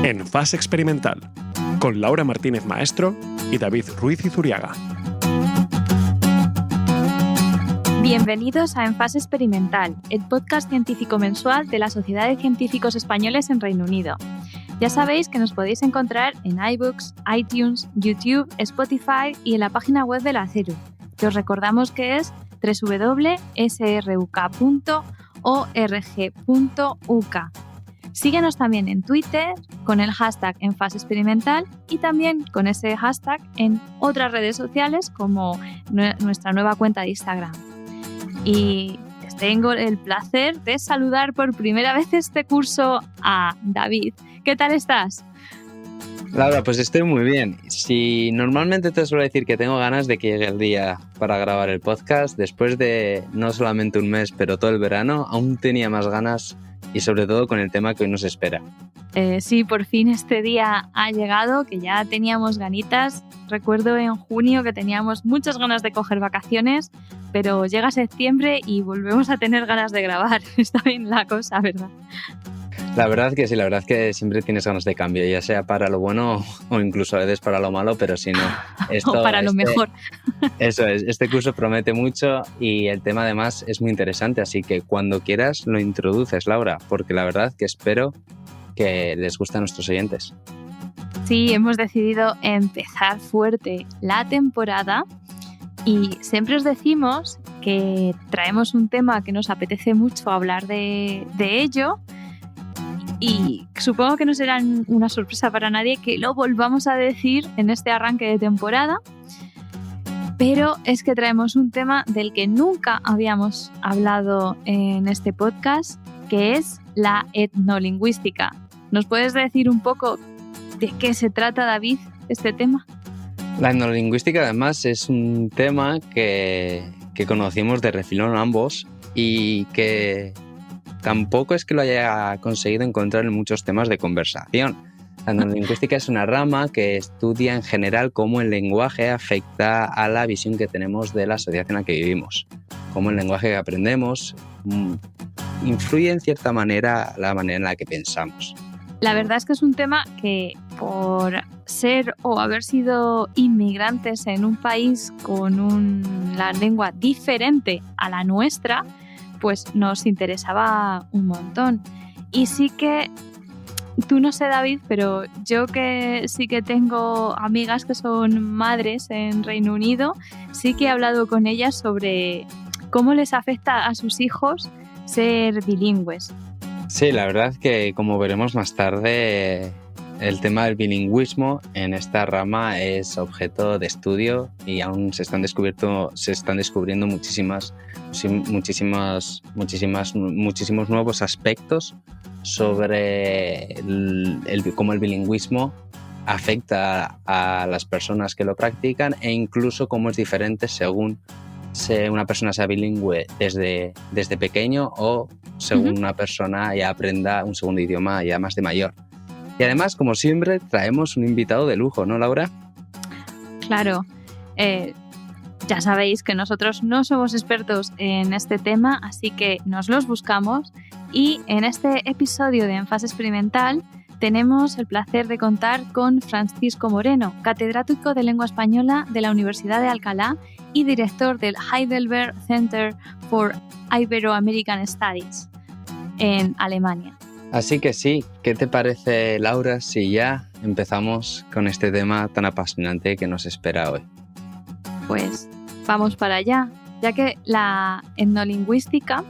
En Fase Experimental, con Laura Martínez Maestro y David Ruiz Izuriaga. Bienvenidos a En Fase Experimental, el podcast científico mensual de la Sociedad de Científicos Españoles en Reino Unido. Ya sabéis que nos podéis encontrar en iBooks, iTunes, YouTube, Spotify y en la página web de la CERU, que os recordamos que es www.sruk.org.uk. Síguenos también en Twitter con el hashtag En Fase Experimental y también con ese hashtag en otras redes sociales como nuestra nueva cuenta de Instagram. Y tengo el placer de saludar por primera vez este curso a David. ¿Qué tal estás? Laura, pues estoy muy bien. Si normalmente te suelo decir que tengo ganas de que llegue el día para grabar el podcast, después de no solamente un mes, pero todo el verano, aún tenía más ganas y sobre todo con el tema que hoy nos espera. Sí, por fin este día ha llegado, que ya teníamos ganitas. Recuerdo en junio que teníamos muchas ganas de coger vacaciones, pero llega septiembre y volvemos a tener ganas de grabar. Está bien la cosa, ¿verdad? La verdad que sí, la verdad que siempre tienes ganas de cambio, ya sea para lo bueno o incluso a veces para lo malo, pero si no. O para lo mejor. Eso es, este curso promete mucho y el tema además es muy interesante, así que cuando quieras lo introduces, Laura, porque la verdad que espero que les guste a nuestros oyentes. Sí, hemos decidido empezar fuerte la temporada y siempre os decimos que traemos un tema que nos apetece mucho hablar de ello. Y supongo que no será una sorpresa para nadie que lo volvamos a decir en este arranque de temporada, pero es que traemos un tema del que nunca habíamos hablado en este podcast, que es la etnolingüística. ¿Nos puedes decir un poco de qué se trata, David, este tema? La etnolingüística además es un tema que conocimos de refilón ambos y que tampoco es que lo haya conseguido encontrar en muchos temas de conversación. La etnolingüística es una rama que estudia en general cómo el lenguaje afecta a la visión que tenemos de la sociedad en la que vivimos, cómo el lenguaje que aprendemos influye en cierta manera la manera en la que pensamos. La verdad es que es un tema que por ser o haber sido inmigrantes en un país con la lengua diferente a la nuestra, pues nos interesaba un montón. Y sí que, tú no sé, David, pero yo que sí que tengo amigas que son madres en Reino Unido, sí que he hablado con ellas sobre cómo les afecta a sus hijos ser bilingües. Sí, la verdad que como veremos más tarde, el tema del bilingüismo en esta rama es objeto de estudio y aún se están descubriendo muchísimos nuevos aspectos sobre cómo el bilingüismo afecta a las personas que lo practican e incluso cómo es diferente según una persona sea bilingüe desde pequeño o según una persona ya aprenda un segundo idioma ya más de mayor. Y además, como siempre, traemos un invitado de lujo, ¿no, Laura? Claro. Ya sabéis que nosotros no somos expertos en este tema, así que nos los buscamos. Y en este episodio de En Fase Experimental tenemos el placer de contar con Francisco Moreno, catedrático de Lengua Española de la Universidad de Alcalá y director del Heidelberg Center for Ibero-American Studies en Alemania. Así que sí, ¿qué te parece, Laura, si ya empezamos con este tema tan apasionante que nos espera hoy? Pues vamos para allá, ya que la etnolingüística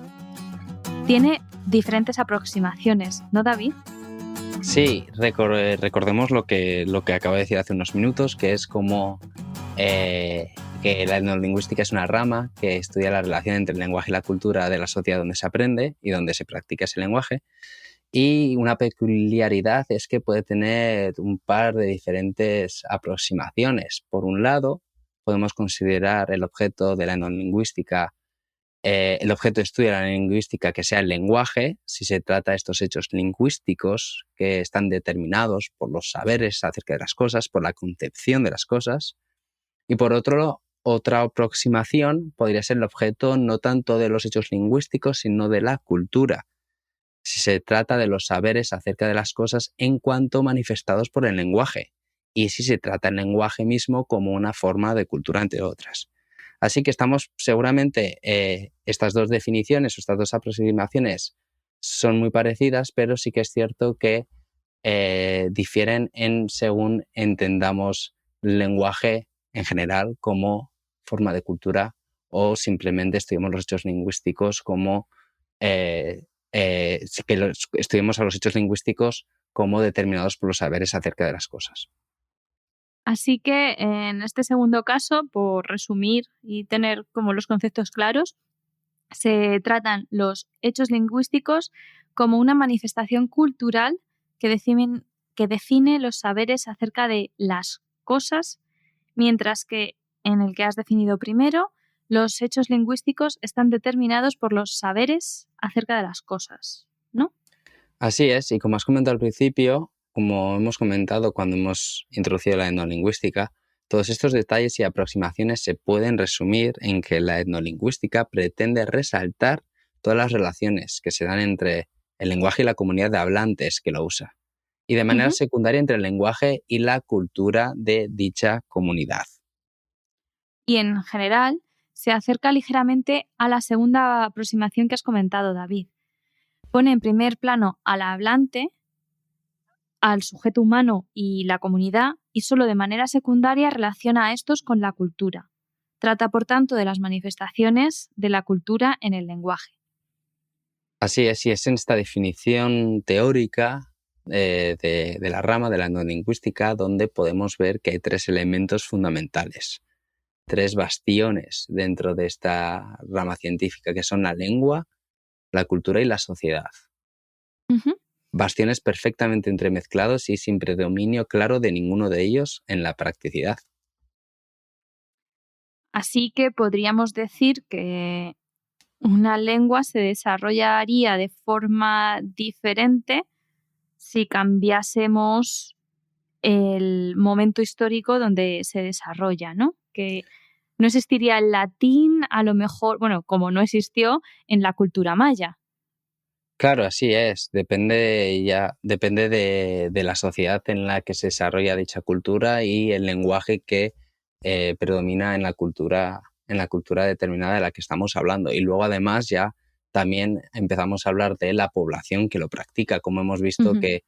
tiene diferentes aproximaciones, ¿no, David? Sí, recordemos lo que acabo de decir hace unos minutos, que es como que la etnolingüística es una rama que estudia la relación entre el lenguaje y la cultura de la sociedad donde se aprende y donde se practica ese lenguaje. Y una peculiaridad es que puede tener un par de diferentes aproximaciones. Por un lado, podemos considerar el objeto de la etnolingüística, el objeto de estudio de la lingüística que sea el lenguaje, si se trata de estos hechos lingüísticos que están determinados por los saberes acerca de las cosas, por la concepción de las cosas. Y por otro, otra aproximación podría ser el objeto no tanto de los hechos lingüísticos, sino de la cultura. si se trata de los saberes acerca de las cosas en cuanto manifestados por el lenguaje, y si se trata el lenguaje mismo como una forma de cultura, entre otras. Así que estamos seguramente, estas dos definiciones o estas dos aproximaciones son muy parecidas, pero sí que es cierto que difieren según entendamos el lenguaje en general como forma de cultura o simplemente estudiemos los hechos lingüísticos como estudiemos a los hechos lingüísticos como determinados por los saberes acerca de las cosas. Así que en este segundo caso, por resumir y tener como los conceptos claros, se tratan los hechos lingüísticos como una manifestación cultural que define los saberes acerca de las cosas, mientras que en el que has definido primero, los hechos lingüísticos están determinados por los saberes acerca de las cosas, ¿no? Así es, y como has comentado al principio, como hemos comentado cuando hemos introducido la etnolingüística, todos estos detalles y aproximaciones se pueden resumir en que la etnolingüística pretende resaltar todas las relaciones que se dan entre el lenguaje y la comunidad de hablantes que lo usa, y de manera secundaria entre el lenguaje y la cultura de dicha comunidad. Y en general se acerca ligeramente a la segunda aproximación que has comentado, David. Pone en primer plano al hablante, al sujeto humano y la comunidad, y solo de manera secundaria relaciona a estos con la cultura. Trata, por tanto, de las manifestaciones de la cultura en el lenguaje. Así es, y es en esta definición teórica de la rama de la etnolingüística donde podemos ver que hay tres elementos fundamentales, tres bastiones dentro de esta rama científica, que son la lengua, la cultura y la sociedad. Bastiones perfectamente entremezclados y sin predominio claro de ninguno de ellos en la practicidad. Así que podríamos decir que una lengua se desarrollaría de forma diferente si cambiásemos el momento histórico donde se desarrolla, ¿no? Que no existiría el latín, a lo mejor, bueno, como no existió en la cultura maya. Claro, así es. Depende de la sociedad en la que se desarrolla dicha cultura y el lenguaje que predomina en la cultura determinada de la que estamos hablando. Y luego, además, ya también empezamos a hablar de la población que lo practica. Como hemos visto que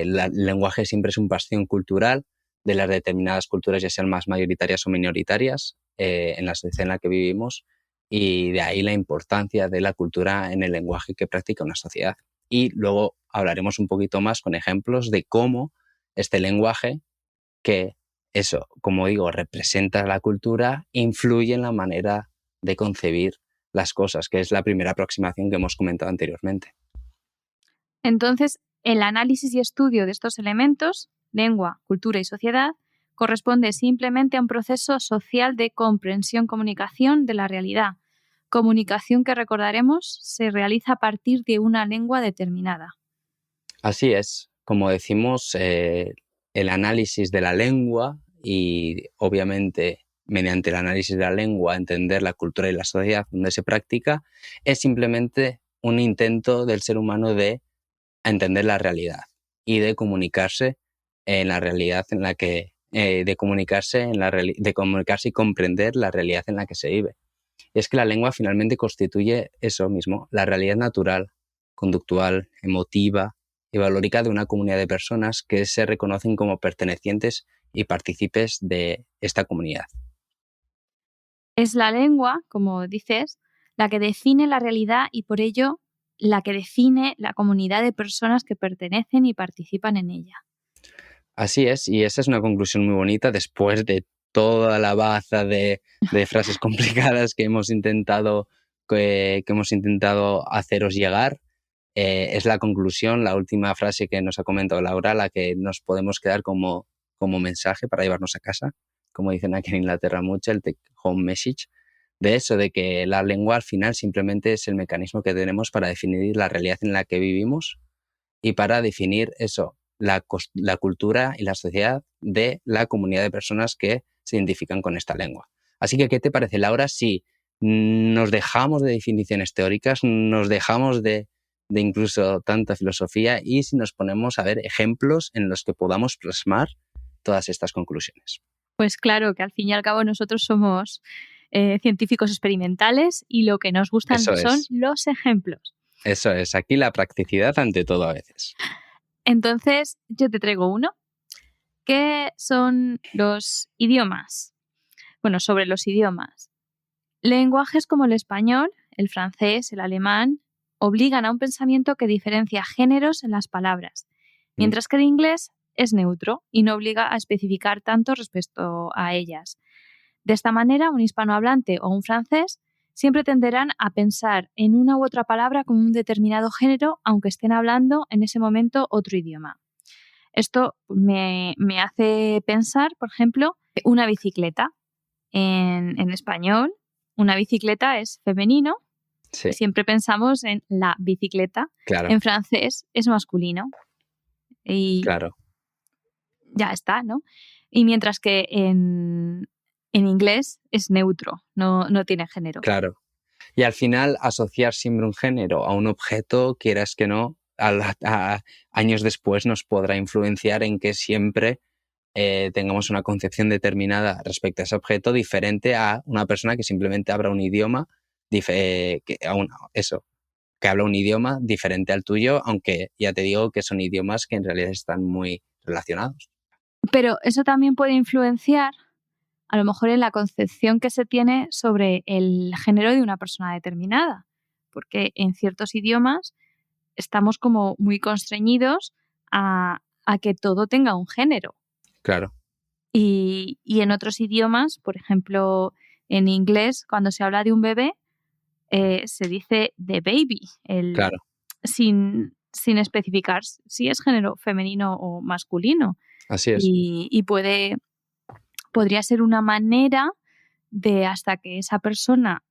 el lenguaje siempre es un bastión cultural de las determinadas culturas, ya sean más mayoritarias o minoritarias, en la sociedad en la que vivimos. Y de ahí la importancia de la cultura en el lenguaje que practica una sociedad. Y luego hablaremos un poquito más con ejemplos de cómo este lenguaje, que eso, como digo, representa la cultura, influye en la manera de concebir las cosas, que es la primera aproximación que hemos comentado anteriormente. Entonces, el análisis y estudio de estos elementos, lengua, cultura y sociedad, corresponde simplemente a un proceso social de comprensión-comunicación de la realidad. Comunicación que, recordaremos, se realiza a partir de una lengua determinada. Así es. Como decimos, el análisis de la lengua y, obviamente, mediante el análisis de la lengua, entender la cultura y la sociedad donde se practica, es simplemente un intento del ser humano de entender la realidad y de comunicarse en la realidad en la que de comunicarse y comprender la realidad en la que se vive. Y es que la lengua finalmente constituye eso mismo, la realidad natural, conductual, emotiva y valórica de una comunidad de personas que se reconocen como pertenecientes y partícipes de esta comunidad. Es la lengua, como dices, la que define la realidad y por ello la que define la comunidad de personas que pertenecen y participan en ella. Así es, y esa es una conclusión muy bonita después de toda la baza de frases complicadas que hemos intentado haceros llegar. Es la conclusión, la última frase que nos ha comentado Laura, la que nos podemos quedar como mensaje para llevarnos a casa, como dicen aquí en Inglaterra mucho, el take home message, de eso, de que la lengua al final simplemente es el mecanismo que tenemos para definir la realidad en la que vivimos y para definir eso, la cultura y la sociedad de la comunidad de personas que se identifican con esta lengua. Así que, ¿qué te parece, Laura, si nos dejamos de definiciones teóricas, nos dejamos de de incluso tanta filosofía y si nos ponemos a ver ejemplos en los que podamos plasmar todas estas conclusiones. Pues claro, que al fin y al cabo nosotros somos científicos experimentales y lo que nos gustan son los ejemplos. Eso es, aquí la practicidad ante todo a veces. Entonces, yo te traigo uno. ¿Qué son los idiomas? Bueno, sobre los idiomas. Lenguajes como el español, el francés, el alemán, obligan a un pensamiento que diferencia géneros en las palabras, mientras que el inglés es neutro y no obliga a especificar tanto respecto a ellas. De esta manera, un hispanohablante o un francés siempre tenderán a pensar en una u otra palabra como un determinado género, aunque estén hablando en ese momento otro idioma. Esto me hace pensar, por ejemplo, una bicicleta. En español, una bicicleta es femenino. Sí. Siempre pensamos en la bicicleta. Claro. En francés es masculino. Y claro. Ya está, ¿no? Y mientras que en inglés es neutro, no tiene género. Claro. Y al final asociar siempre un género a un objeto, quieras que no, a años después nos podrá influenciar en que siempre tengamos una concepción determinada respecto a ese objeto diferente a una persona que simplemente habla un idioma que habla un idioma diferente al tuyo, aunque ya te digo que son idiomas que en realidad están muy relacionados. Pero eso también puede influenciar a lo mejor en la concepción que se tiene sobre el género de una persona determinada, porque en ciertos idiomas estamos como muy constreñidos a que todo tenga un género. Claro. Y en otros idiomas, por ejemplo, en inglés, cuando se habla de un bebé, se dice the baby, Claro. sin especificar si es género femenino o masculino. Así es. Y podría ser una manera de, hasta que esa persona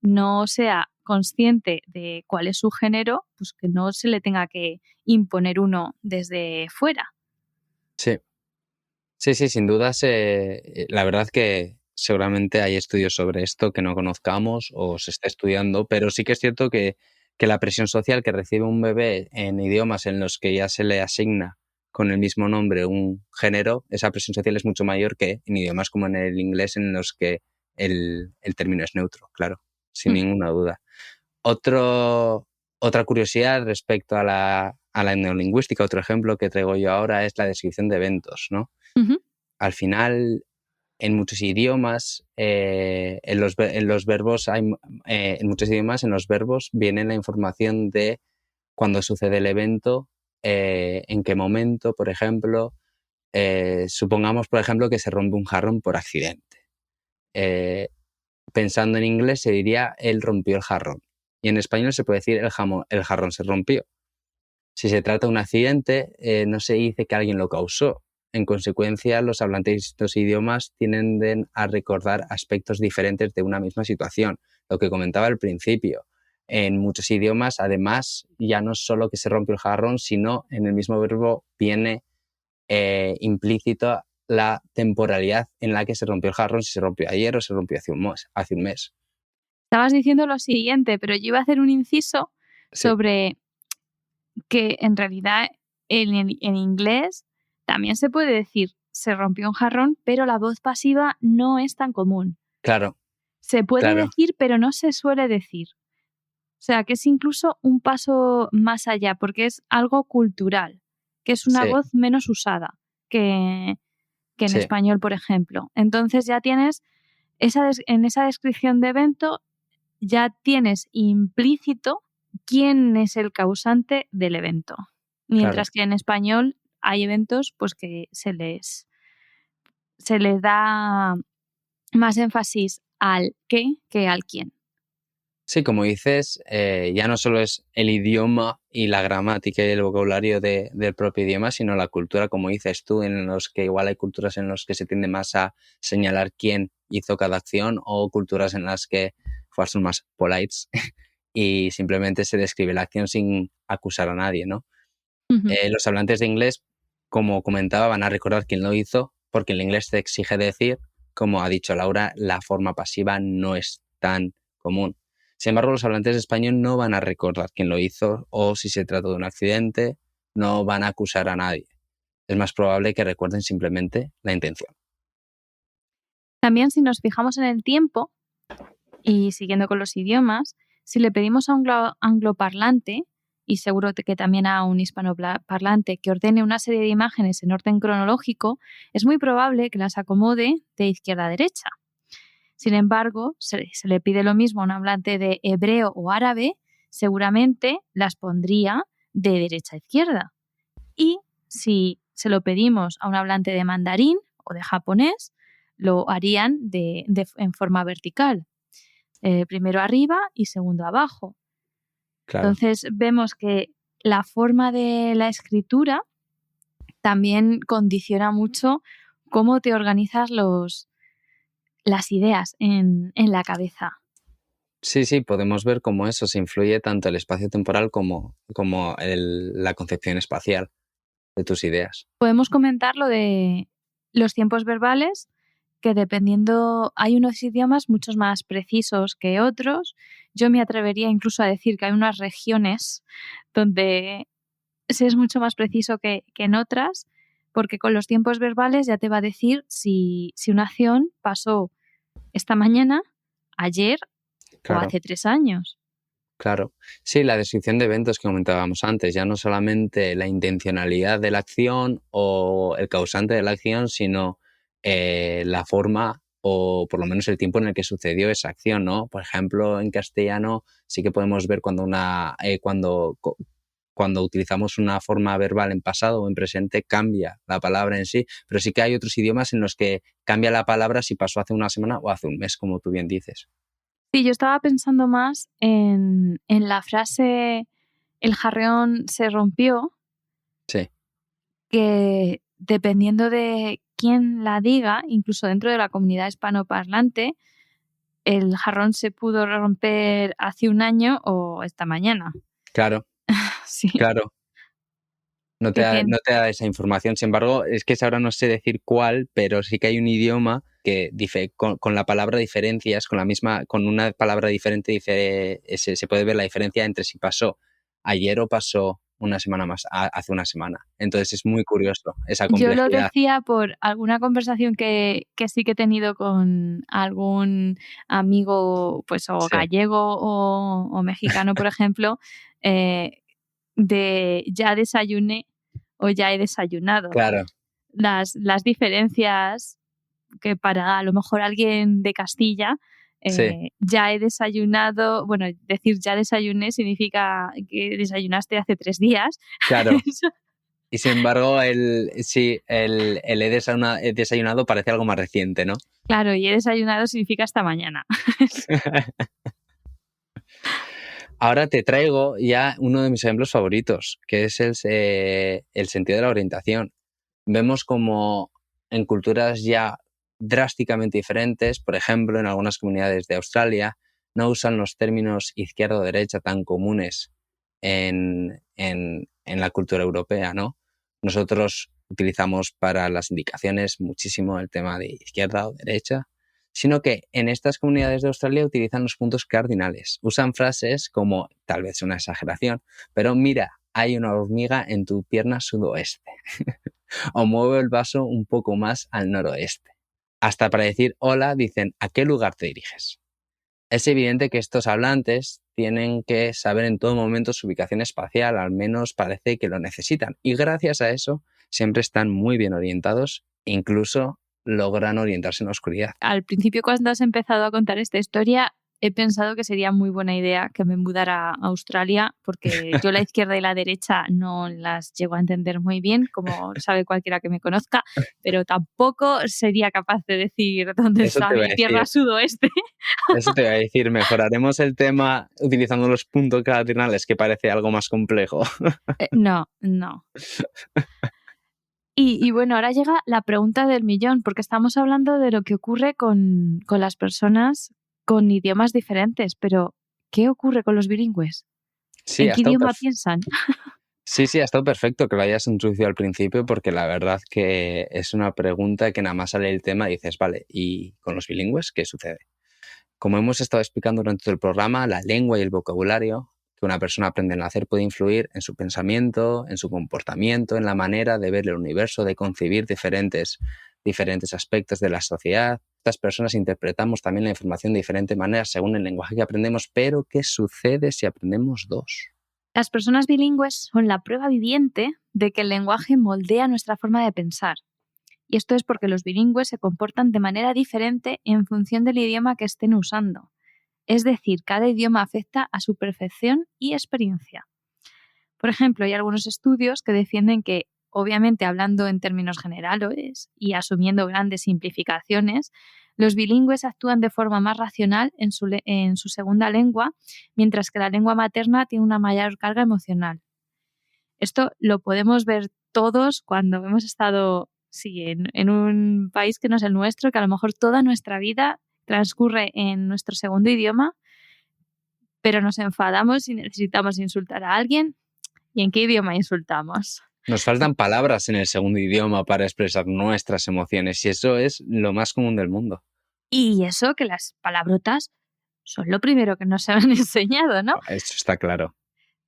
no sea consciente de cuál es su género, pues que no se le tenga que imponer uno desde fuera. Sí. Sí, sin duda. La verdad que seguramente hay estudios sobre esto que no conozcamos o se está estudiando, pero sí que es cierto que la presión social que recibe un bebé en idiomas en los que ya se le asigna con el mismo nombre un género, esa presión social es mucho mayor que en idiomas como en el inglés en los que el término es neutro, claro, sin ninguna duda. Otra curiosidad respecto a la etnolingüística, otro ejemplo que traigo yo ahora es la descripción de eventos, ¿no? Uh-huh. Al final, en muchos idiomas, en los verbos en los verbos viene la información de cuándo sucede el evento, en qué momento, por ejemplo. Supongamos, por ejemplo, que se rompe un jarrón por accidente. Pensando en inglés se diría él rompió el jarrón. Y en español se puede decir el jarrón se rompió. Si se trata de un accidente, no se dice que alguien lo causó. En consecuencia, los hablantes de estos idiomas tienden a recordar aspectos diferentes de una misma situación. Lo que comentaba al principio. En muchos idiomas, además, ya no es solo que se rompió el jarrón, sino en el mismo verbo viene implícito la temporalidad en la que se rompió el jarrón, si se rompió ayer o se rompió hace un mes. Estabas diciendo lo siguiente, pero yo iba a hacer un inciso sobre que en realidad en inglés también se puede decir se rompió un jarrón, pero la voz pasiva no es tan común. Claro. Se puede decir, pero no se suele decir. O sea, que es incluso un paso más allá, porque es algo cultural, que es una voz menos usada que en español, por ejemplo. Entonces ya tienes, en esa descripción de evento, ya tienes implícito quién es el causante del evento. Mientras que en español hay eventos pues que se les da más énfasis al qué que al quién. Sí, como dices, ya no solo es el idioma y la gramática y el vocabulario del propio idioma, sino la cultura, como dices tú, en los que igual hay culturas en las que se tiende más a señalar quién hizo cada acción o culturas en las que son más polites y simplemente se describe la acción sin acusar a nadie, ¿no? Uh-huh. Los hablantes de inglés, como comentaba, van a recordar quién lo hizo, porque el inglés te exige decir, como ha dicho Laura, la forma pasiva no es tan común. Sin embargo, los hablantes de español no van a recordar quién lo hizo o si se trató de un accidente, no van a acusar a nadie. Es más probable que recuerden simplemente la intención. También si nos fijamos en el tiempo y siguiendo con los idiomas, si le pedimos a un angloparlante, y seguro que también a un hispanoparlante, que ordene una serie de imágenes en orden cronológico, es muy probable que las acomode de izquierda a derecha. Sin embargo, se le pide lo mismo a un hablante de hebreo o árabe, seguramente las pondría de derecha a izquierda. Y si se lo pedimos a un hablante de mandarín o de japonés, lo harían en forma vertical. Primero arriba y segundo abajo. Claro. Entonces vemos que la forma de la escritura también condiciona mucho cómo te organizas las ideas en la cabeza. Sí, podemos ver cómo eso se influye tanto el espacio temporal como la concepción espacial de tus ideas. Podemos comentar lo de los tiempos verbales, que dependiendo, hay unos idiomas muchos más precisos que otros. Yo me atrevería incluso a decir que hay unas regiones donde se es mucho más preciso que en otras, porque con los tiempos verbales ya te va a decir si una acción pasó esta mañana, ayer o hace 3 años. Claro. Sí, la descripción de eventos que comentábamos antes, ya no solamente la intencionalidad de la acción o el causante de la acción, sino la forma o por lo menos el tiempo en el que sucedió esa acción, ¿no? Por ejemplo, en castellano sí que podemos ver cuando utilizamos una forma verbal en pasado o en presente cambia la palabra en sí, pero sí que hay otros idiomas en los que cambia la palabra si pasó hace una semana o hace un mes, como tú bien dices. Sí, yo estaba pensando más en la frase el jarrón se rompió. Sí. Que dependiendo de quién la diga, incluso dentro de la comunidad hispanoparlante, el jarrón se pudo romper hace un año o esta mañana. Claro. Sí. Claro. No te da esa información. Sin embargo, es que ahora no sé decir cuál, pero sí que hay un idioma que con la palabra diferencias, con una palabra diferente se puede ver la diferencia entre si pasó ayer o pasó una semana más, hace una semana. Entonces es muy curioso esa complejidad. Yo lo decía por alguna conversación que sí que he tenido con algún amigo, pues o gallego o mexicano, por ejemplo, de ya desayuné o ya he desayunado. Claro. Las diferencias que para a lo mejor alguien de Castilla ya he desayunado, bueno, decir ya desayuné significa que desayunaste hace 3 días. Claro. Y sin embargo, el he desayunado parece algo más reciente, ¿no? Claro, y he desayunado significa hasta mañana. Ahora te traigo ya uno de mis ejemplos favoritos, que es el sentido de la orientación. Vemos como en culturas ya drásticamente diferentes, por ejemplo, en algunas comunidades de Australia, no usan los términos izquierda o derecha tan comunes en la cultura europea, ¿no? Nosotros utilizamos para las indicaciones muchísimo el tema de izquierda o derecha, sino que en estas comunidades de Australia utilizan los puntos cardinales. Usan frases como, tal vez una exageración, pero mira, hay una hormiga en tu pierna sudoeste. O mueve el vaso un poco más al noroeste. Hasta para decir hola dicen ¿a qué lugar te diriges? Es evidente que estos hablantes tienen que saber en todo momento su ubicación espacial, al menos parece que lo necesitan. Y gracias a eso siempre están muy bien orientados e incluso logran orientarse en la oscuridad. Al principio, cuando has empezado a contar esta historia, he pensado que sería muy buena idea que me mudara a Australia, porque yo la izquierda y la derecha no las llego a entender muy bien, como sabe cualquiera que me conozca, pero tampoco sería capaz de decir dónde está mi tierra sudoeste. Eso te voy a decir, mejoraremos el tema utilizando los puntos cardinales, que parece algo más complejo. No. Y bueno, ahora llega la pregunta del millón, porque estamos hablando de lo que ocurre con las personas con idiomas diferentes, pero ¿qué ocurre con los bilingües? Sí, ¿en qué idioma piensan? Sí, ha estado perfecto que lo hayas introducido al principio, porque la verdad que es una pregunta que nada más sale el tema y dices, vale, ¿y con los bilingües qué sucede? Como hemos estado explicando durante todo el programa, la lengua y el vocabulario que una persona aprende al nacer puede influir en su pensamiento, en su comportamiento, en la manera de ver el universo, de concebir diferentes aspectos de la sociedad. Estas personas interpretamos también la información de diferentes maneras según el lenguaje que aprendemos, pero ¿qué sucede si aprendemos dos? Las personas bilingües son la prueba viviente de que el lenguaje moldea nuestra forma de pensar. Y esto es porque los bilingües se comportan de manera diferente en función del idioma que estén usando. Es decir, cada idioma afecta a su percepción y experiencia. Por ejemplo, hay algunos estudios que defienden que, obviamente hablando en términos generales y asumiendo grandes simplificaciones, los bilingües actúan de forma más racional en su segunda lengua, mientras que la lengua materna tiene una mayor carga emocional. Esto lo podemos ver todos cuando hemos estado en un país que no es el nuestro, que a lo mejor toda nuestra vida transcurre en nuestro segundo idioma, pero nos enfadamos y necesitamos insultar a alguien. ¿Y en qué idioma insultamos? Nos faltan palabras en el segundo idioma para expresar nuestras emociones y eso es lo más común del mundo. Y eso que las palabrotas son lo primero que nos han enseñado, ¿no? Eso está claro.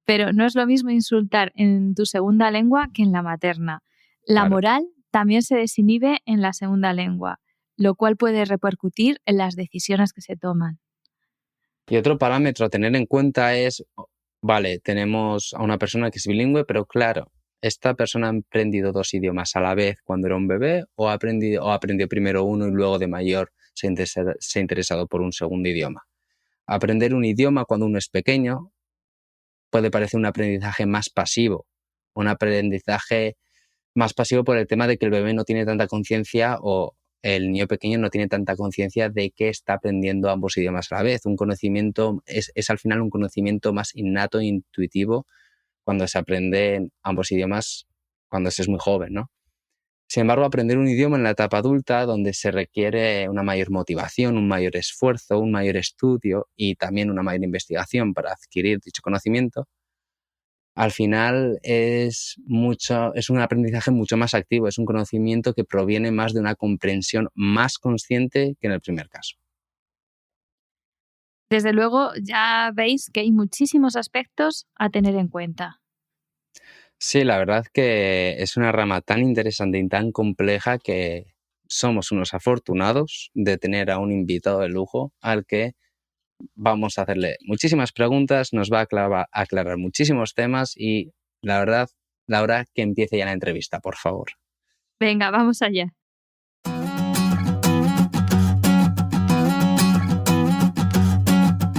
Pero no es lo mismo insultar en tu segunda lengua que en la materna. La Claro. moral también se desinhibe en la segunda lengua, lo cual puede repercutir en las decisiones que se toman. Y otro parámetro a tener en cuenta es, vale, tenemos a una persona que es bilingüe, pero claro, ¿esta persona ha aprendido dos idiomas a la vez cuando era un bebé o aprendió primero uno y luego de mayor se ha interesado por un segundo idioma? Aprender un idioma cuando uno es pequeño puede parecer un aprendizaje más pasivo, un aprendizaje más pasivo por el tema de que el bebé no tiene tanta conciencia o el niño pequeño no tiene tanta conciencia de que está aprendiendo ambos idiomas a la vez. Un conocimiento es al final un conocimiento más innato e intuitivo cuando se aprenden ambos idiomas cuando se es muy joven, ¿no? Sin embargo, aprender un idioma en la etapa adulta, donde se requiere una mayor motivación, un mayor esfuerzo, un mayor estudio y también una mayor investigación para adquirir dicho conocimiento, al final es un aprendizaje mucho más activo, es un conocimiento que proviene más de una comprensión más consciente que en el primer caso. Desde luego, ya veis que hay muchísimos aspectos a tener en cuenta. Sí, la verdad que es una rama tan interesante y tan compleja que somos unos afortunados de tener a un invitado de lujo al que vamos a hacerle muchísimas preguntas, nos va a aclarar muchísimos temas y la verdad, Laura, que empiece ya la entrevista, por favor. Venga, vamos allá.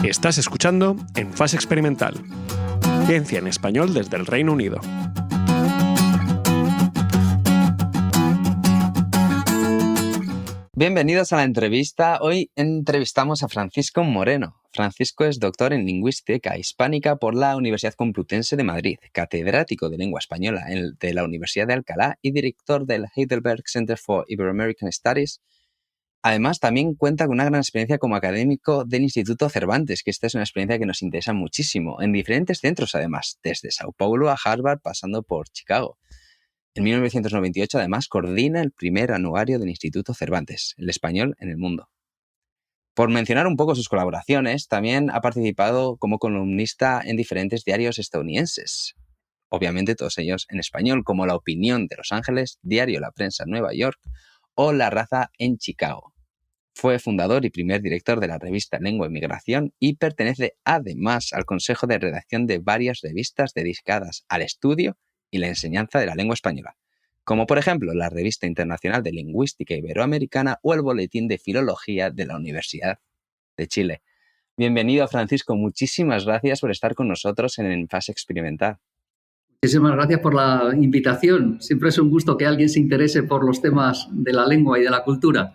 Estás escuchando En Fase Experimental. Ciencia en español desde el Reino Unido. Bienvenidos a la entrevista. Hoy entrevistamos a Francisco Moreno. Francisco es doctor en Lingüística Hispánica por la Universidad Complutense de Madrid, catedrático de Lengua Española de la Universidad de Alcalá y director del Heidelberg Center for Ibero-American Studies. Además, también cuenta con una gran experiencia como académico del Instituto Cervantes, que esta es una experiencia que nos interesa muchísimo, en diferentes centros además, desde Sao Paulo a Harvard, pasando por Chicago. En 1998, además, coordina el primer anuario del Instituto Cervantes, el español en el mundo. Por mencionar un poco sus colaboraciones, también ha participado como columnista en diferentes diarios estadounidenses. Obviamente todos ellos en español, como La Opinión de Los Ángeles, Diario La Prensa Nueva York o La Raza en Chicago. Fue fundador y primer director de la revista Lengua y Migración y pertenece además al consejo de redacción de varias revistas dedicadas al estudio y la enseñanza de la lengua española, como por ejemplo la Revista Internacional de Lingüística Iberoamericana o el Boletín de Filología de la Universidad de Chile. Bienvenido, Francisco. Muchísimas gracias por estar con nosotros en Fase Experimental. Muchísimas gracias por la invitación. Siempre es un gusto que alguien se interese por los temas de la lengua y de la cultura.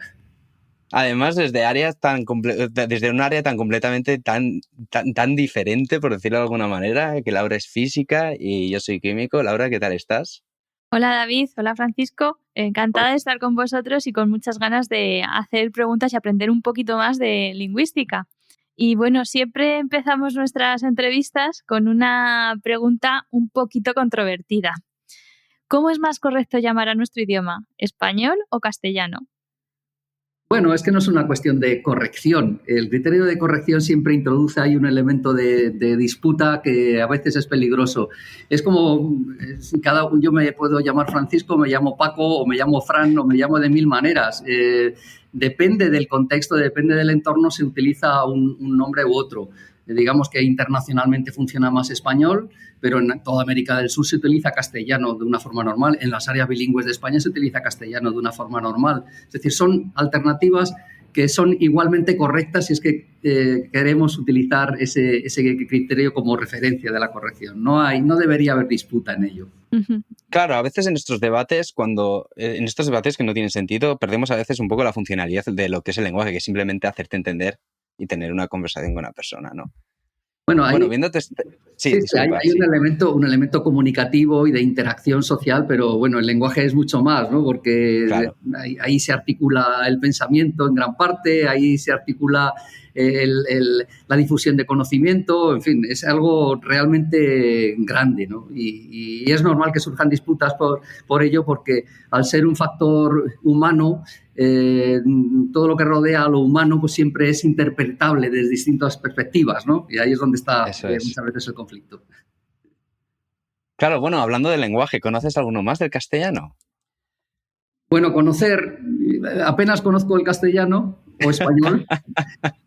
Además, desde un área tan completamente tan diferente, por decirlo de alguna manera, que Laura es física y yo soy químico. Laura, ¿qué tal estás? Hola David, hola Francisco. Encantada de estar con vosotros y con muchas ganas de hacer preguntas y aprender un poquito más de lingüística. Y bueno, siempre empezamos nuestras entrevistas con una pregunta un poquito controvertida. ¿Cómo es más correcto llamar a nuestro idioma? ¿Español o castellano? Bueno, es que no es una cuestión de corrección. El criterio de corrección siempre introduce ahí un elemento de disputa que a veces es peligroso. Es como yo me puedo llamar Francisco, me llamo Paco, o me llamo Fran, o me llamo de mil maneras. Depende del contexto, depende del entorno, se utiliza un nombre u otro. Digamos que internacionalmente funciona más español, pero en toda América del Sur se utiliza castellano de una forma normal. En las áreas bilingües de España se utiliza castellano de una forma normal. Es decir, son alternativas que son igualmente correctas si es que queremos utilizar ese criterio como referencia de la corrección. No debería haber disputa en ello. Ujú. Claro, a veces en estos debates, en estos debates que no tienen sentido, perdemos a veces un poco la funcionalidad de lo que es el lenguaje, que es simplemente hacerte entender y tener una conversación con una persona, ¿no? Bueno, viéndote... Sí, hay un elemento comunicativo y de interacción social, pero bueno, el lenguaje es mucho más, ¿no? Porque claro, ahí se articula el pensamiento en gran parte, ahí se articula la difusión de conocimiento, en fin, es algo realmente grande, ¿no? Y es normal que surjan disputas por ello, porque al ser un factor humano, todo lo que rodea a lo humano pues siempre es interpretable desde distintas perspectivas, ¿no? Y ahí es donde está muchas veces el conflicto. Claro, bueno, hablando del lenguaje, ¿conoces alguno más del castellano? Bueno, apenas conozco el castellano o español,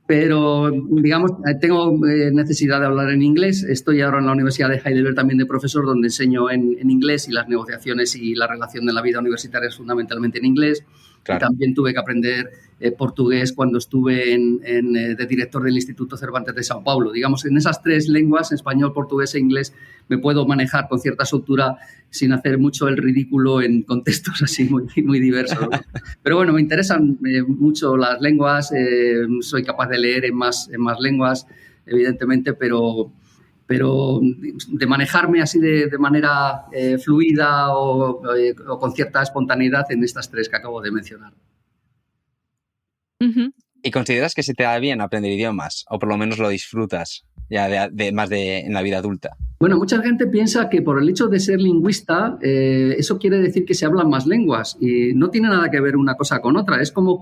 pero digamos, tengo necesidad de hablar en inglés. Estoy ahora en la Universidad de Heidelberg también de profesor, donde enseño en inglés, y las negociaciones y la relación de la vida universitaria es fundamentalmente en inglés. Claro. Y también tuve que aprender portugués cuando estuve de director del Instituto Cervantes de São Paulo. Digamos, en esas tres lenguas, español, portugués e inglés, me puedo manejar con cierta soltura sin hacer mucho el ridículo en contextos así muy, muy diversos, ¿no? Pero bueno, me interesan mucho las lenguas, soy capaz de leer en más lenguas, evidentemente, pero de manejarme así de manera fluida o con cierta espontaneidad en estas tres que acabo de mencionar. Uh-huh. ¿Y consideras que se te da bien aprender idiomas? ¿O por lo menos lo disfrutas ya en la vida adulta? Bueno, mucha gente piensa que por el hecho de ser lingüista, eso quiere decir que se hablan más lenguas, y no tiene nada que ver una cosa con otra. Es como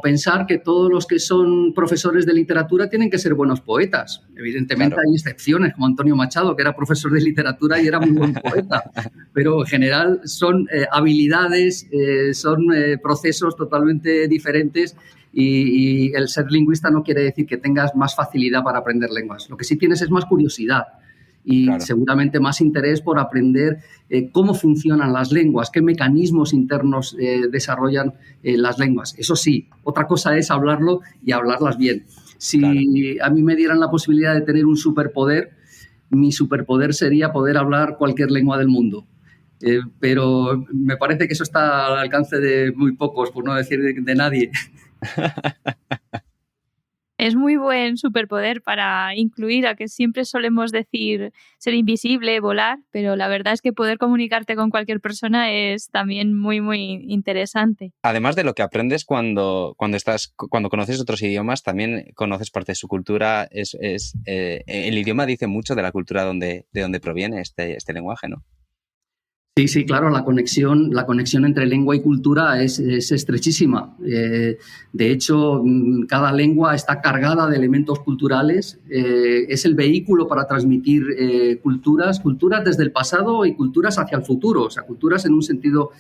pensar que todos los que son profesores de literatura tienen que ser buenos poetas. Evidentemente, claro, hay excepciones, como Antonio Machado, que era profesor de literatura y era muy buen poeta, pero en general son habilidades, son procesos totalmente diferentes, y el ser lingüista no quiere decir que tengas más facilidad para aprender lenguas. Lo que sí tienes es más curiosidad y claro, seguramente más interés por aprender cómo funcionan las lenguas, qué mecanismos internos desarrollan las lenguas. Eso sí, otra cosa es hablarlo y hablarlas bien. Si claro, a mí me dieran la posibilidad de tener un superpoder, mi superpoder sería poder hablar cualquier lengua del mundo. Pero me parece que eso está al alcance de muy pocos, por no decir de nadie. Es muy buen superpoder para incluir, a que siempre solemos decir ser invisible, volar, pero la verdad es que poder comunicarte con cualquier persona es también muy, muy interesante. Además de lo que aprendes cuando conoces otros idiomas, también conoces parte de su cultura. El idioma dice mucho de la cultura de donde proviene este lenguaje, ¿no? Sí, claro, la conexión entre lengua y cultura es estrechísima. De hecho, cada lengua está cargada de elementos culturales. Es el vehículo para transmitir culturas desde el pasado y culturas hacia el futuro, o sea, culturas en un sentido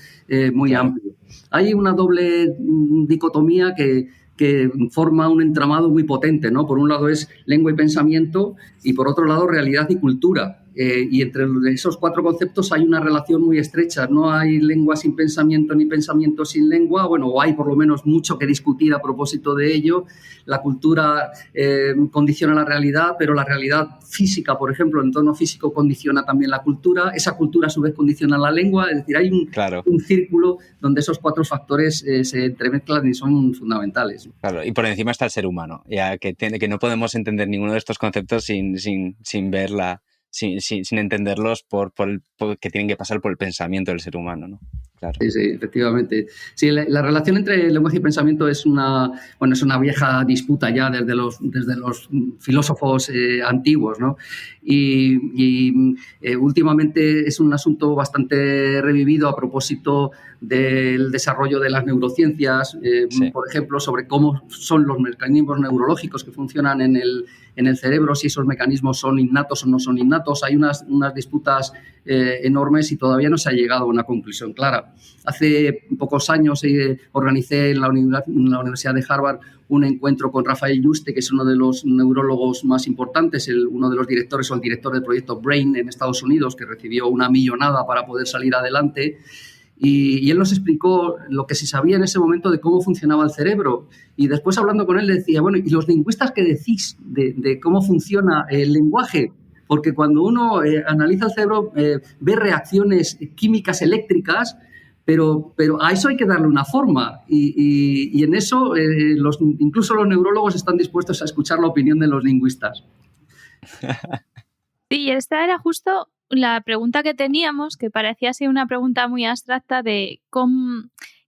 muy claro, amplio. Hay una doble dicotomía que forma un entramado muy potente, ¿no? Por un lado es lengua y pensamiento, y por otro lado realidad y cultura. Y entre esos cuatro conceptos hay una relación muy estrecha. No hay lengua sin pensamiento ni pensamiento sin lengua. Bueno, o hay por lo menos mucho que discutir a propósito de ello. La cultura condiciona la realidad, pero la realidad física, por ejemplo, el entorno físico condiciona también la cultura. Esa cultura a su vez condiciona la lengua. Es decir, hay un círculo donde esos cuatro factores se entremezclan y son fundamentales. Claro, y por encima está el ser humano, ya que no podemos entender ninguno de estos conceptos sin verla. Sin entenderlos por que tienen que pasar por el pensamiento del ser humano, ¿no? claro. Sí, efectivamente. Sí, la relación entre lenguaje y pensamiento es una vieja disputa ya desde los filósofos antiguos, ¿no? Y últimamente es un asunto bastante revivido a propósito del desarrollo de las neurociencias, Sí. por ejemplo, sobre cómo son los mecanismos neurológicos que funcionan en el cerebro, si esos mecanismos son innatos o no son innatos. Hay unas disputas enormes y todavía no se ha llegado a una conclusión clara. Hace pocos años organicé en la Universidad de Harvard un encuentro con Rafael Yuste, que es uno de los neurólogos más importantes, uno de los directores o el director del proyecto BRAIN en Estados Unidos, que recibió una millonada para poder salir adelante. Y él nos explicó lo que se sabía en ese momento de cómo funcionaba el cerebro. Y después, hablando con él, le decía, bueno, ¿y los lingüistas qué decís de cómo funciona el lenguaje? Porque cuando uno analiza el cerebro, ve reacciones químicas eléctricas, pero a eso hay que darle una forma. Y en eso incluso los neurólogos están dispuestos a escuchar la opinión de los lingüistas. Sí, esta era justo la pregunta que teníamos, que parecía ser una pregunta muy abstracta de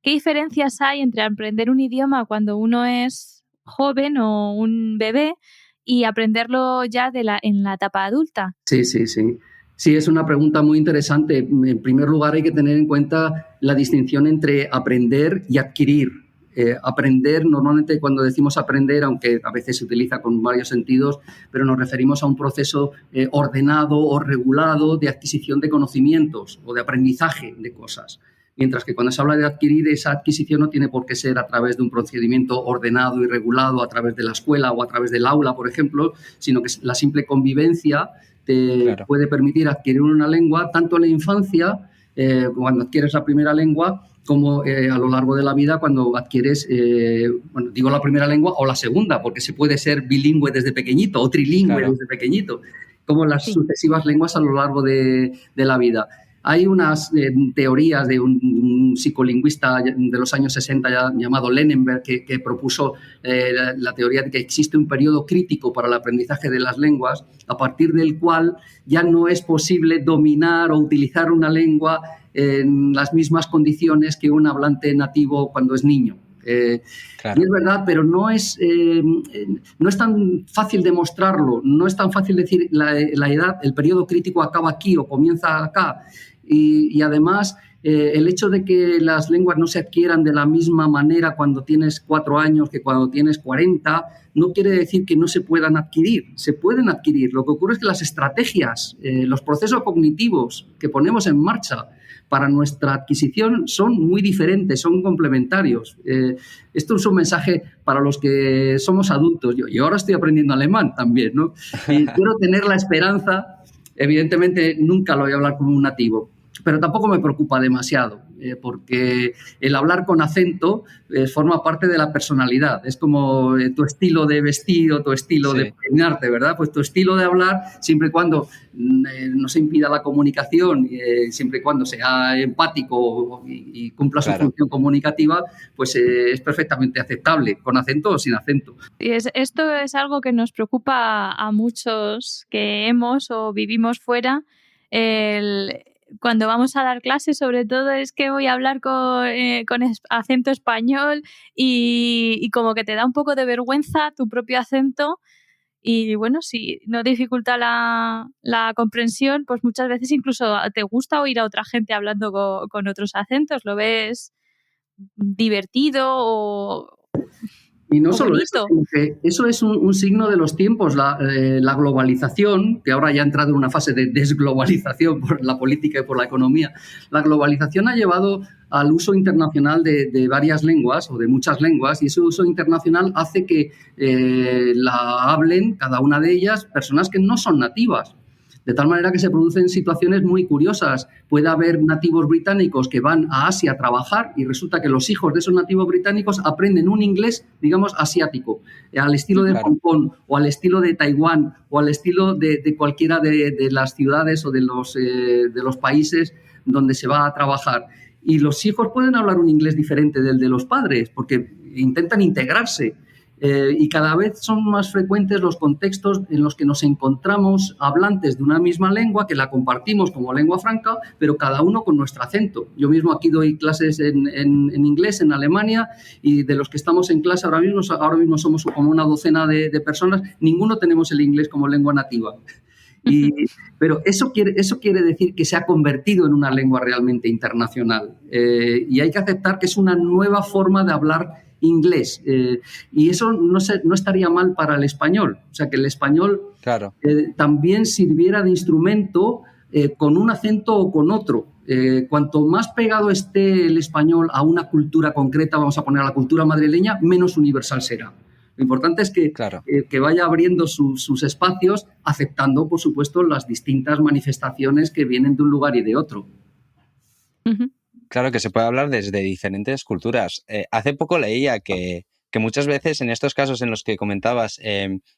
qué diferencias hay entre aprender un idioma cuando uno es joven o un bebé y aprenderlo ya en la etapa adulta. Sí. Sí, es una pregunta muy interesante. En primer lugar, hay que tener en cuenta la distinción entre aprender y adquirir. Aprender, normalmente cuando decimos aprender, aunque a veces se utiliza con varios sentidos, pero nos referimos a un proceso ordenado o regulado de adquisición de conocimientos o de aprendizaje de cosas. Mientras que cuando se habla de adquirir, esa adquisición no tiene por qué ser a través de un procedimiento ordenado y regulado, a través de la escuela o a través del aula, por ejemplo, sino que la simple convivencia te puede permitir adquirir una lengua, tanto en la infancia, cuando adquieres la primera lengua, como a lo largo de la vida cuando adquieres, digo la primera lengua o la segunda, porque se puede ser bilingüe desde pequeñito o trilingüe desde pequeñito, como las sucesivas lenguas a lo largo de la vida. Hay unas teorías de un psicolingüista de los años 60 llamado Lenenberg que propuso la teoría de que existe un periodo crítico para el aprendizaje de las lenguas, a partir del cual ya no es posible dominar o utilizar una lengua en las mismas condiciones que un hablante nativo cuando es niño. Y es verdad, pero no es tan fácil demostrarlo, no es tan fácil decir la edad, el periodo crítico acaba aquí o comienza acá. Y además, el hecho de que las lenguas no se adquieran de la misma manera cuando tienes 4 años que cuando tienes 40, no quiere decir que no se puedan adquirir. Se pueden adquirir. Lo que ocurre es que las estrategias, los procesos cognitivos que ponemos en marcha para nuestra adquisición son muy diferentes, son complementarios. Esto es un mensaje para los que somos adultos. Yo ahora estoy aprendiendo alemán también, ¿no? Y quiero tener la esperanza, evidentemente nunca lo voy a hablar como un nativo, pero tampoco me preocupa demasiado, porque el hablar con acento forma parte de la personalidad. Es como tu estilo de vestir o tu estilo de peinarte, ¿verdad? Pues tu estilo de hablar, siempre y cuando no se impida la comunicación, siempre y cuando sea empático y cumpla su función comunicativa, pues es perfectamente aceptable, con acento o sin acento. Y esto es algo que nos preocupa a muchos que hemos o vivimos fuera. Cuando vamos a dar clases, sobre todo, es que voy a hablar con acento español y como que te da un poco de vergüenza tu propio acento y bueno, si no dificulta la comprensión, pues muchas veces incluso te gusta oír a otra gente hablando con otros acentos, lo ves divertido o... Y no solo eso, sino que eso es un signo de los tiempos. La globalización, que ahora ya ha entrado en una fase de desglobalización por la política y por la economía, la globalización ha llevado al uso internacional de varias lenguas o de muchas lenguas, y ese uso internacional hace que la hablen, cada una de ellas, personas que no son nativas. De tal manera que se producen situaciones muy curiosas. Puede haber nativos británicos que van a Asia a trabajar y resulta que los hijos de esos nativos británicos aprenden un inglés, digamos, asiático, al estilo de Hong Kong o al estilo de Taiwán o al estilo de cualquiera de las ciudades o de los países donde se va a trabajar. Y los hijos pueden hablar un inglés diferente del de los padres porque intentan integrarse. Y cada vez son más frecuentes los contextos en los que nos encontramos hablantes de una misma lengua, que la compartimos como lengua franca, pero cada uno con nuestro acento. Yo mismo aquí doy clases en inglés en Alemania, y de los que estamos en clase ahora mismo somos como una docena de personas, ninguno tenemos el inglés como lengua nativa. Pero eso quiere decir que se ha convertido en una lengua realmente internacional, y hay que aceptar que es una nueva forma de hablar inglés, y eso no estaría mal para el español. O sea, que el español claro. También sirviera de instrumento, con un acento o con otro. Cuanto más pegado esté el español a una cultura concreta, vamos a poner a la cultura madrileña, menos universal será. Lo importante es que, claro, que vaya abriendo sus espacios, aceptando, por supuesto, las distintas manifestaciones que vienen de un lugar y de otro. Uh-huh. Claro, que se puede hablar desde diferentes culturas. Hace poco leía que muchas veces en estos casos en los que comentabas,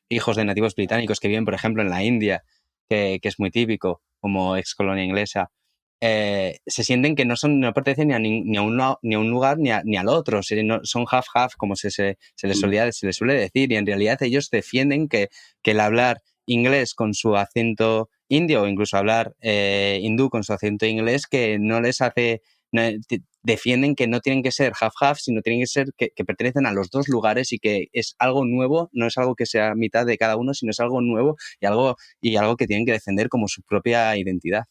hijos de nativos británicos que viven, por ejemplo, en la India, que es muy típico, como ex colonia inglesa, se sienten que no pertenecen ni a un lugar ni al otro, son half-half, como se les suele decir, y en realidad ellos defienden que el hablar inglés con su acento indio, o incluso hablar hindú con su acento inglés, que no les hace... defienden que no tienen que ser half-half, sino tienen que ser que pertenecen a los dos lugares, y que es algo nuevo, no es algo que sea mitad de cada uno, sino es algo nuevo y algo que tienen que defender como su propia identidad.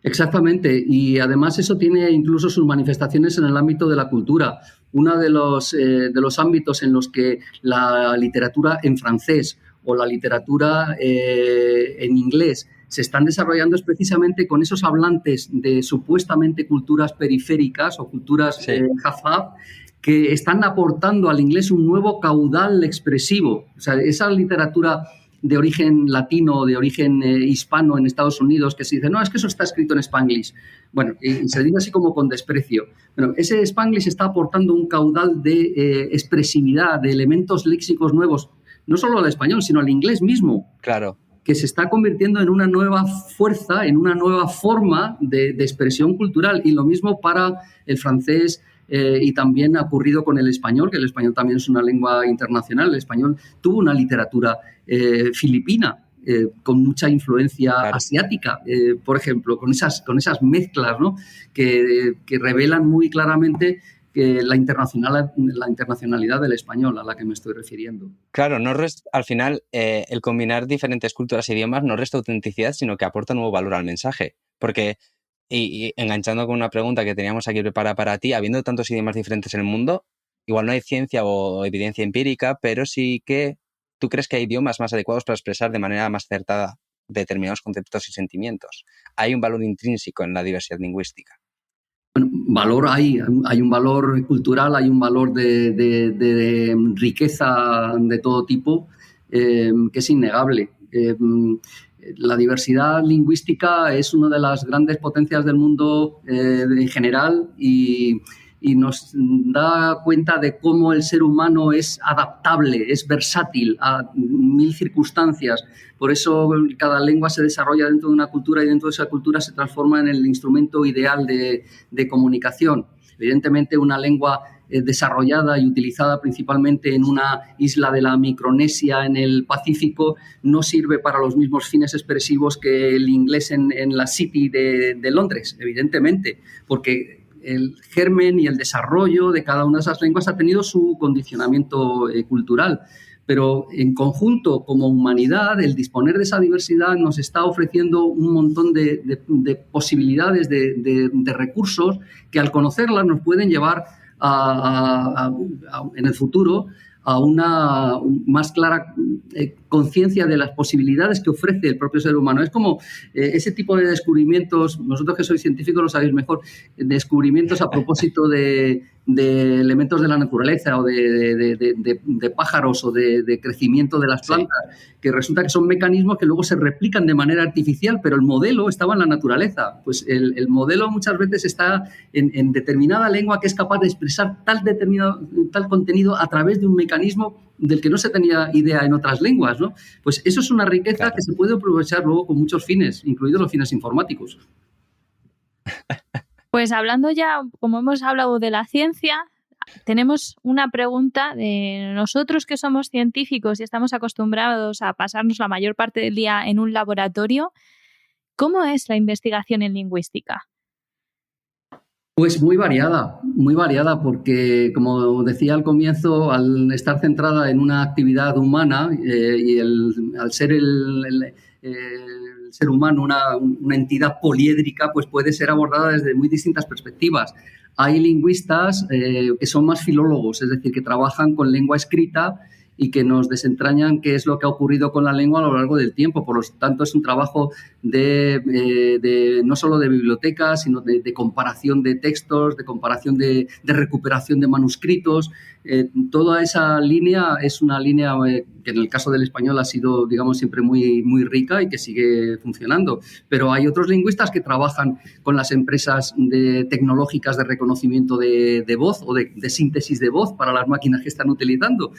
Exactamente, y además eso tiene incluso sus manifestaciones en el ámbito de la cultura. Uno de los ámbitos en los que la literatura en francés o la literatura en inglés se están desarrollando es precisamente con esos hablantes de supuestamente culturas periféricas o culturas half-half, que están aportando al inglés un nuevo caudal expresivo. O sea, esa literatura de origen latino, de origen hispano en Estados Unidos, que se dice, no, es que eso está escrito en Spanglish. Bueno, y se dice así como con desprecio. Bueno, ese Spanglish está aportando un caudal de expresividad, de elementos léxicos nuevos, no solo al español, sino al inglés mismo. Claro. Que se está convirtiendo en una nueva fuerza, en una nueva forma de expresión cultural. Y lo mismo para el francés, y también ha ocurrido con el español, que el español también es una lengua internacional. El español tuvo una literatura filipina, con mucha influencia asiática, por ejemplo, con esas mezclas, ¿no? que revelan muy claramente que la internacionalidad del español a la que me estoy refiriendo. Claro, al final el combinar diferentes culturas e idiomas no resta autenticidad, sino que aporta nuevo valor al mensaje. Porque, y enganchando con una pregunta que teníamos aquí preparada para ti, habiendo tantos idiomas diferentes en el mundo, igual no hay ciencia o evidencia empírica, pero sí que tú crees que hay idiomas más adecuados para expresar de manera más acertada determinados conceptos y sentimientos. Hay un valor intrínseco en la diversidad lingüística. Bueno, valor hay un valor cultural, hay un valor de riqueza de todo tipo, que es innegable. La diversidad lingüística es una de las grandes potencias del mundo en general, y nos da cuenta de cómo el ser humano es adaptable, es versátil a mil circunstancias. Por eso cada lengua se desarrolla dentro de una cultura, y dentro de esa cultura se transforma en el instrumento ideal de comunicación. Evidentemente, una lengua desarrollada y utilizada principalmente en una isla de la Micronesia, en el Pacífico, no sirve para los mismos fines expresivos que el inglés en la City de Londres, evidentemente, porque el germen y el desarrollo de cada una de esas lenguas ha tenido su condicionamiento cultural. Pero en conjunto, como humanidad, el disponer de esa diversidad nos está ofreciendo un montón de posibilidades, de recursos, que al conocerlas nos pueden llevar en el futuro a una más clara conciencia de las posibilidades que ofrece el propio ser humano. Es como ese tipo de descubrimientos, vosotros que sois científicos lo sabéis mejor, descubrimientos a propósito de elementos de la naturaleza o de pájaros o de crecimiento de las plantas, que resulta que son mecanismos que luego se replican de manera artificial, pero el modelo estaba en la naturaleza. Pues el modelo muchas veces está en determinada lengua que es capaz de expresar tal contenido a través de un mecanismo del que no se tenía idea en otras lenguas, ¿no? Pues eso es una riqueza que se puede aprovechar luego con muchos fines, incluidos los fines informáticos. Pues hablando ya, como hemos hablado de la ciencia, tenemos una pregunta de nosotros que somos científicos y estamos acostumbrados a pasarnos la mayor parte del día en un laboratorio. ¿Cómo es la investigación en lingüística? Pues muy variada, porque como decía al comienzo, al estar centrada en una actividad humana y al ser el ser humano una entidad poliédrica, pues puede ser abordada desde muy distintas perspectivas. Hay lingüistas que son más filólogos, es decir, que trabajan con lengua escrita y que nos desentrañan qué es lo que ha ocurrido con la lengua a lo largo del tiempo. Por lo tanto, es un trabajo no solo de bibliotecas, sino de comparación de textos, de comparación de recuperación de manuscritos. Toda esa línea es una línea que en el caso del español ha sido, digamos, siempre muy, muy rica y que sigue funcionando. Pero hay otros lingüistas que trabajan con las empresas tecnológicas de reconocimiento de voz o de síntesis de voz para las máquinas que están utilizando.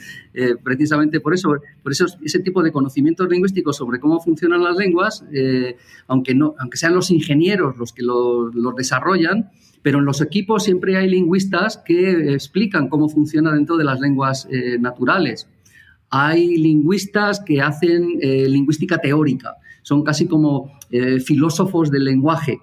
Precisamente por eso ese tipo de conocimientos lingüísticos sobre cómo funcionan las lenguas, aunque sean los ingenieros los que los desarrollan, pero en los equipos siempre hay lingüistas que explican cómo funciona dentro de las lenguas naturales. Hay lingüistas que hacen lingüística teórica, son casi como filósofos del lenguaje,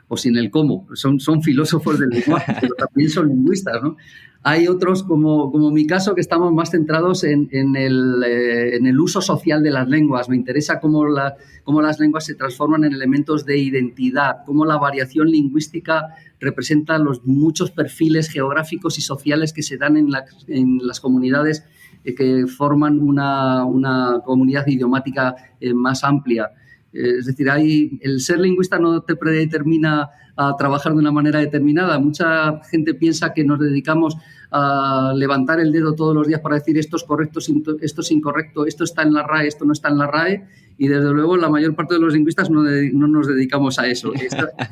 o sin el cómo, son filósofos del lenguaje, pero también son lingüistas, ¿no? Hay otros, como mi caso, que estamos más centrados en el uso social de las lenguas. Me interesa cómo las lenguas se transforman en elementos de identidad, cómo la variación lingüística representa los muchos perfiles geográficos y sociales que se dan en las comunidades que forman una comunidad idiomática más amplia. Es decir, el ser lingüista no te predetermina a trabajar de una manera determinada. Mucha gente piensa que nos dedicamos a levantar el dedo todos los días para decir esto es correcto, esto es incorrecto, esto está en la RAE, esto no está en la RAE, y desde luego la mayor parte de los lingüistas no nos dedicamos a eso.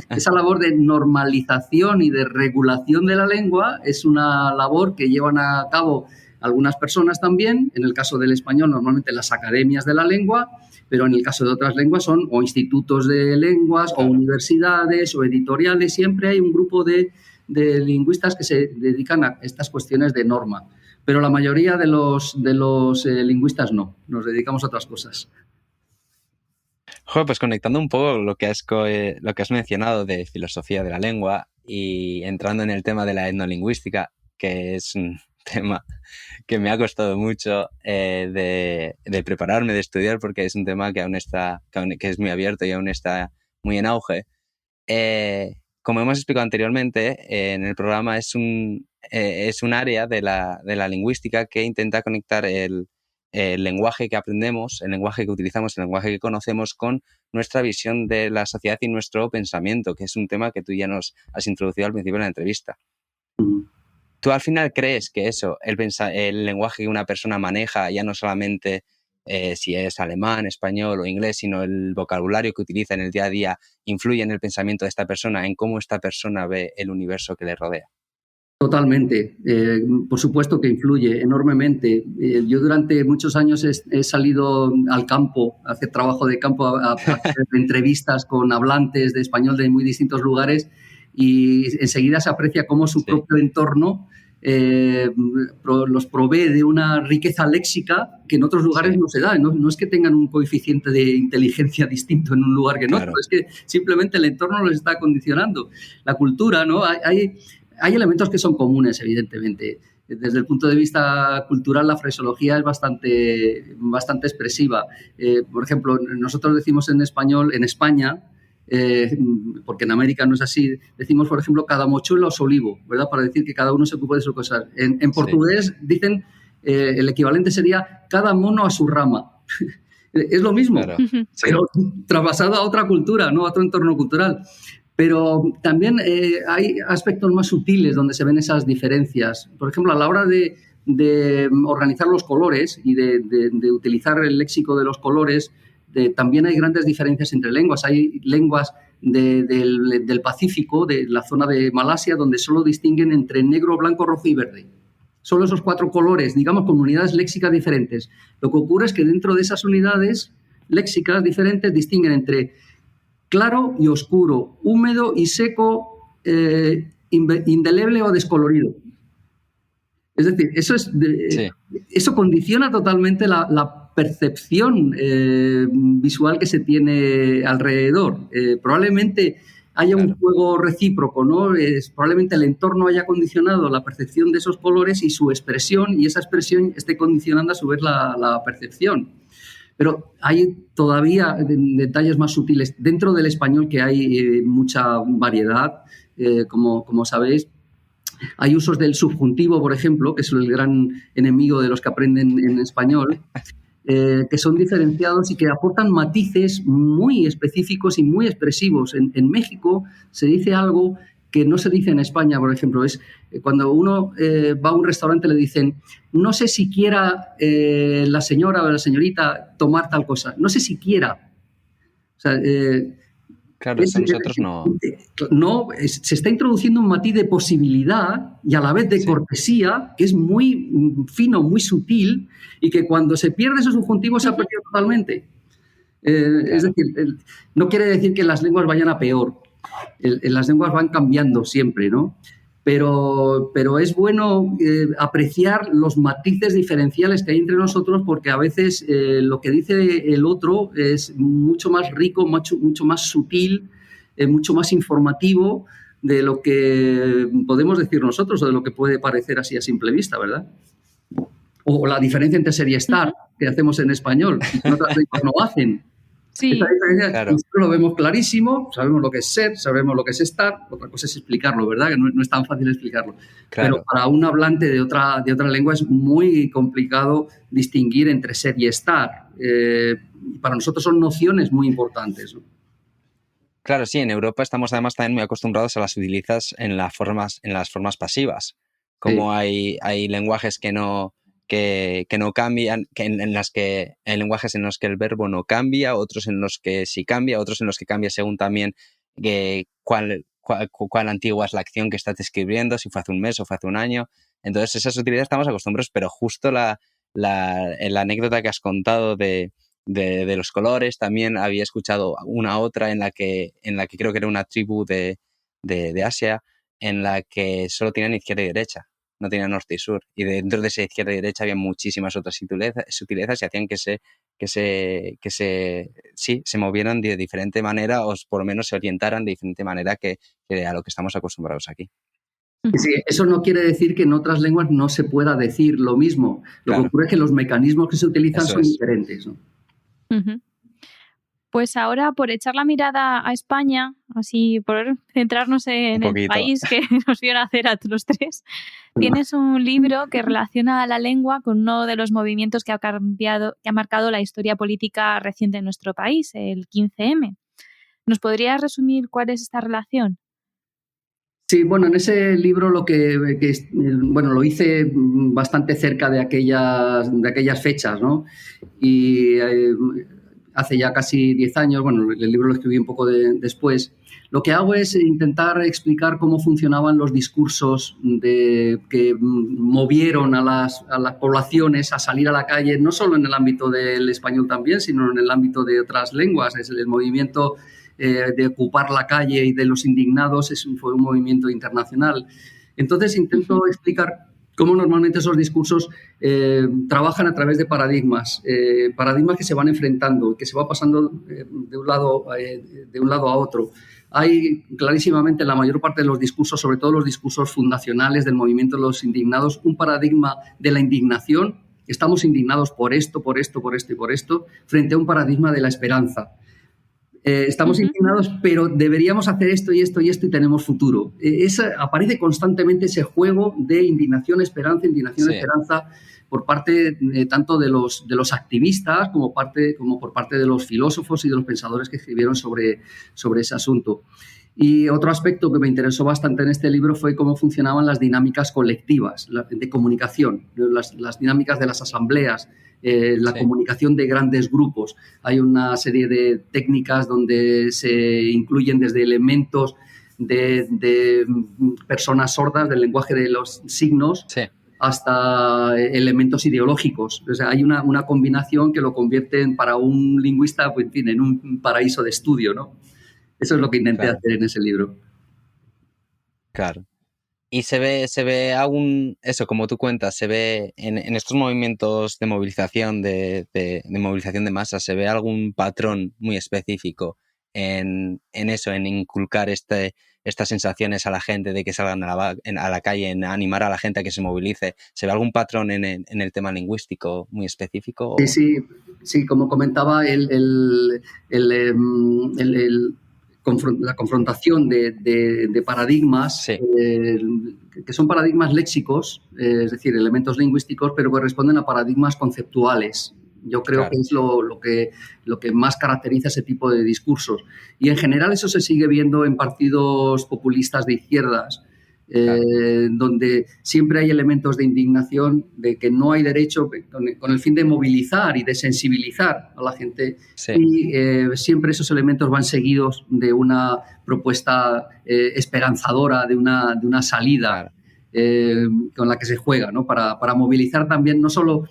Esa labor de normalización y de regulación de la lengua es una labor que llevan a cabo algunas personas también. En el caso del español, normalmente las academias de la lengua, pero en el caso de otras lenguas son o institutos de lenguas, claro, o universidades o editoriales. Siempre hay un grupo de lingüistas que se dedican a estas cuestiones de norma. Pero la mayoría de los lingüistas no, nos dedicamos a otras cosas. Joder, pues conectando un poco lo que has mencionado de filosofía de la lengua y entrando en el tema de la etnolingüística, que es un tema que me ha costado mucho de prepararme, de estudiar, porque es un tema que que es muy abierto y aún está muy en auge. Como hemos explicado anteriormente, en el programa es un área de la lingüística que intenta conectar el lenguaje que aprendemos, el lenguaje que utilizamos, el lenguaje que conocemos con nuestra visión de la sociedad y nuestro pensamiento, que es un tema que tú ya nos has introducido al principio de la entrevista. ¿Tú al final crees que el lenguaje que una persona maneja, ya no solamente si es alemán, español o inglés, sino el vocabulario que utiliza en el día a día, influye en el pensamiento de esta persona, en cómo esta persona ve el universo que le rodea? Totalmente. Por supuesto que influye enormemente. Yo durante muchos años he salido al campo, a hacer trabajo de campo, a hacer entrevistas con hablantes de español de muy distintos lugares, y enseguida se aprecia cómo su propio entorno los provee de una riqueza léxica que en otros lugares no se da. No es que tengan un coeficiente de inteligencia distinto en un lugar que en otro, es que simplemente el entorno los está condicionando. La cultura, ¿no? Hay elementos que son comunes, evidentemente. Desde el punto de vista cultural, la fraseología es bastante expresiva. Por ejemplo, nosotros decimos en español, en España, porque en América no es así, decimos, por ejemplo, cada mochuelo o olivo, ¿verdad? Para decir que cada uno se ocupa de sus cosas. En portugués dicen, el equivalente sería cada mono a su rama. Es lo mismo, claro, pero traspasado a otra cultura, ¿no? A otro entorno cultural. Pero también hay aspectos más sutiles donde se ven esas diferencias. Por ejemplo, a la hora de organizar los colores y de utilizar el léxico de los colores, también hay grandes diferencias entre lenguas. Hay lenguas del Pacífico, de la zona de Malasia, donde solo distinguen entre negro, blanco, rojo y verde. Solo esos 4 colores, digamos, con unidades léxicas diferentes. Lo que ocurre es que dentro de esas unidades léxicas diferentes distinguen entre claro y oscuro, húmedo y seco, indeleble o descolorido. Es decir, eso condiciona totalmente la percepción visual que se tiene alrededor. Probablemente haya un juego recíproco, ¿no? Probablemente el entorno haya condicionado la percepción de esos colores y su expresión, y esa expresión esté condicionando a su vez la percepción. Pero hay todavía detalles más sutiles. Dentro del español, que hay mucha variedad, como sabéis, hay usos del subjuntivo, por ejemplo, que es el gran enemigo de los que aprenden en español, que son diferenciados y que aportan matices muy específicos y muy expresivos. En México se dice algo que no se dice en España, por ejemplo. Es cuando uno va a un restaurante, le dicen, no sé si quiera la señora o la señorita tomar tal cosa. No sé si quiera. O sea, claro, eso nosotros no. No, se está introduciendo un matiz de posibilidad y a la vez de cortesía, que es muy fino, muy sutil, y que cuando se pierde ese subjuntivo se ha perdido totalmente. Es decir, no quiere decir que las lenguas vayan a peor. Las lenguas van cambiando siempre, ¿no? Pero es bueno apreciar los matices diferenciales que hay entre nosotros, porque a veces lo que dice el otro es mucho más rico, mucho más sutil, mucho más informativo de lo que podemos decir nosotros o de lo que puede parecer así a simple vista, ¿verdad? O la diferencia entre ser y estar, que hacemos en español y que otras lenguas no hacen. Sí, esta diferencia nosotros lo vemos clarísimo, sabemos lo que es ser, sabemos lo que es estar, otra cosa es explicarlo, ¿verdad? Que no es tan fácil explicarlo. Claro. Pero para un hablante de otra lengua es muy complicado distinguir entre ser y estar. Para nosotros son nociones muy importantes, ¿no? Claro, sí, en Europa estamos además también muy acostumbrados a las utilizas en las formas pasivas. Como hay lenguajes que no cambian, hay lenguajes en los que el verbo no cambia, otros en los que sí cambia, otros en los que cambia según también cuál antigua es la acción que estás describiendo, si fue hace un mes o fue hace un año. Entonces, esas utilidades estamos acostumbrados, pero justo la anécdota que has contado de los colores, también había escuchado otra en la que creo que era una tribu de Asia, en la que solo tenían izquierda y derecha, no tenían norte y sur, y dentro de esa izquierda y derecha había muchísimas otras sutilezas y hacían que se movieran de diferente manera, o por lo menos se orientaran de diferente manera que a lo que estamos acostumbrados aquí. Sí, eso no quiere decir que en otras lenguas no se pueda decir lo mismo. Lo que ocurre es que los mecanismos que se utilizan son diferentes, ¿no? Uh-huh. Pues ahora, por echar la mirada a España, así por centrarnos en el país que nos vio nacer a los tres, tienes un libro que relaciona a la lengua con uno de los movimientos que ha marcado la historia política reciente en nuestro país, el 15M. ¿Nos podrías resumir cuál es esta relación? Sí, bueno, en ese libro lo hice bastante cerca de aquellas fechas, ¿no? Y hace ya casi 10 años, bueno, el libro lo escribí un poco después. Lo que hago es intentar explicar cómo funcionaban los discursos que movieron a las poblaciones a salir a la calle, no solo en el ámbito del español también, sino en el ámbito de otras lenguas. Es el movimiento de ocupar la calle y de los indignados fue un movimiento internacional. Entonces intento explicar cómo normalmente esos discursos trabajan a través de paradigmas que se van enfrentando, que se va pasando de un lado a otro. Hay clarísimamente en la mayor parte de los discursos, sobre todo los discursos fundacionales del movimiento de los indignados, un paradigma de la indignación. Estamos indignados por esto, por esto, por esto y por esto, frente a un paradigma de la esperanza. Estamos indignados, pero deberíamos hacer esto y esto y esto y tenemos futuro. Aparece constantemente ese juego de indignación, esperanza por parte tanto de los activistas como por parte de los filósofos y de los pensadores que escribieron sobre ese asunto. Y otro aspecto que me interesó bastante en este libro fue cómo funcionaban las dinámicas colectivas de comunicación, las dinámicas de las asambleas, la comunicación de grandes grupos. Hay una serie de técnicas donde se incluyen desde elementos de personas sordas, del lenguaje de los signos, hasta elementos ideológicos. O sea, hay una combinación que lo convierte para un lingüista, pues, en fin, en un paraíso de estudio, ¿no? Eso es lo que intenté hacer en ese libro. Claro. Y se ve aún, eso, como tú cuentas, se ve en estos movimientos de movilización, de movilización de masas, se ve algún patrón muy específico en eso, en inculcar estas sensaciones a la gente de que salgan a la calle, en animar a la gente a que se movilice. ¿Se ve algún patrón en el tema lingüístico muy específico? Sí, como comentaba, la confrontación de paradigmas, sí, que son paradigmas léxicos, es decir, elementos lingüísticos, pero que responden a paradigmas conceptuales. Yo creo claro, que es lo que más caracteriza ese tipo de discursos. Y en general eso se sigue viendo en partidos populistas de izquierdas, claro. donde siempre hay elementos de indignación, de que no hay derecho, con el fin de movilizar y de sensibilizar a la gente. Sí. Y siempre esos elementos van seguidos de una propuesta esperanzadora, de una salida, claro, con la que se juega, ¿no? Para movilizar también no solo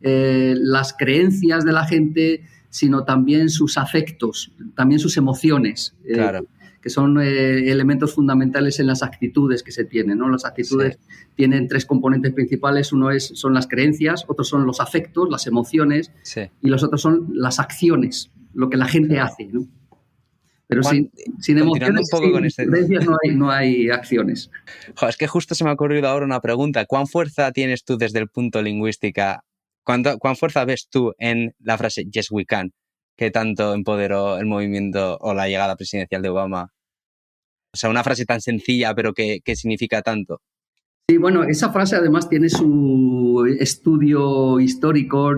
las creencias de la gente, sino también sus afectos, también sus emociones, Claro. Que son elementos fundamentales en las actitudes que se tienen, ¿no? Las actitudes tienen 3 componentes principales. Uno son las creencias, otros son los afectos, las emociones, y los otros son las acciones, lo que la gente hace, ¿no? Pero Juan, sin emociones, un poco sin creencias no hay acciones. Es que justo se me ha ocurrido ahora una pregunta. ¿Cuán fuerza tienes tú desde el punto lingüística? ¿Cuán fuerza ves tú en la frase "Yes, we can", que tanto empoderó el movimiento o la llegada presidencial de Obama? O sea, una frase tan sencilla, pero que significa tanto. Sí, bueno, esa frase además tiene su estudio histórico.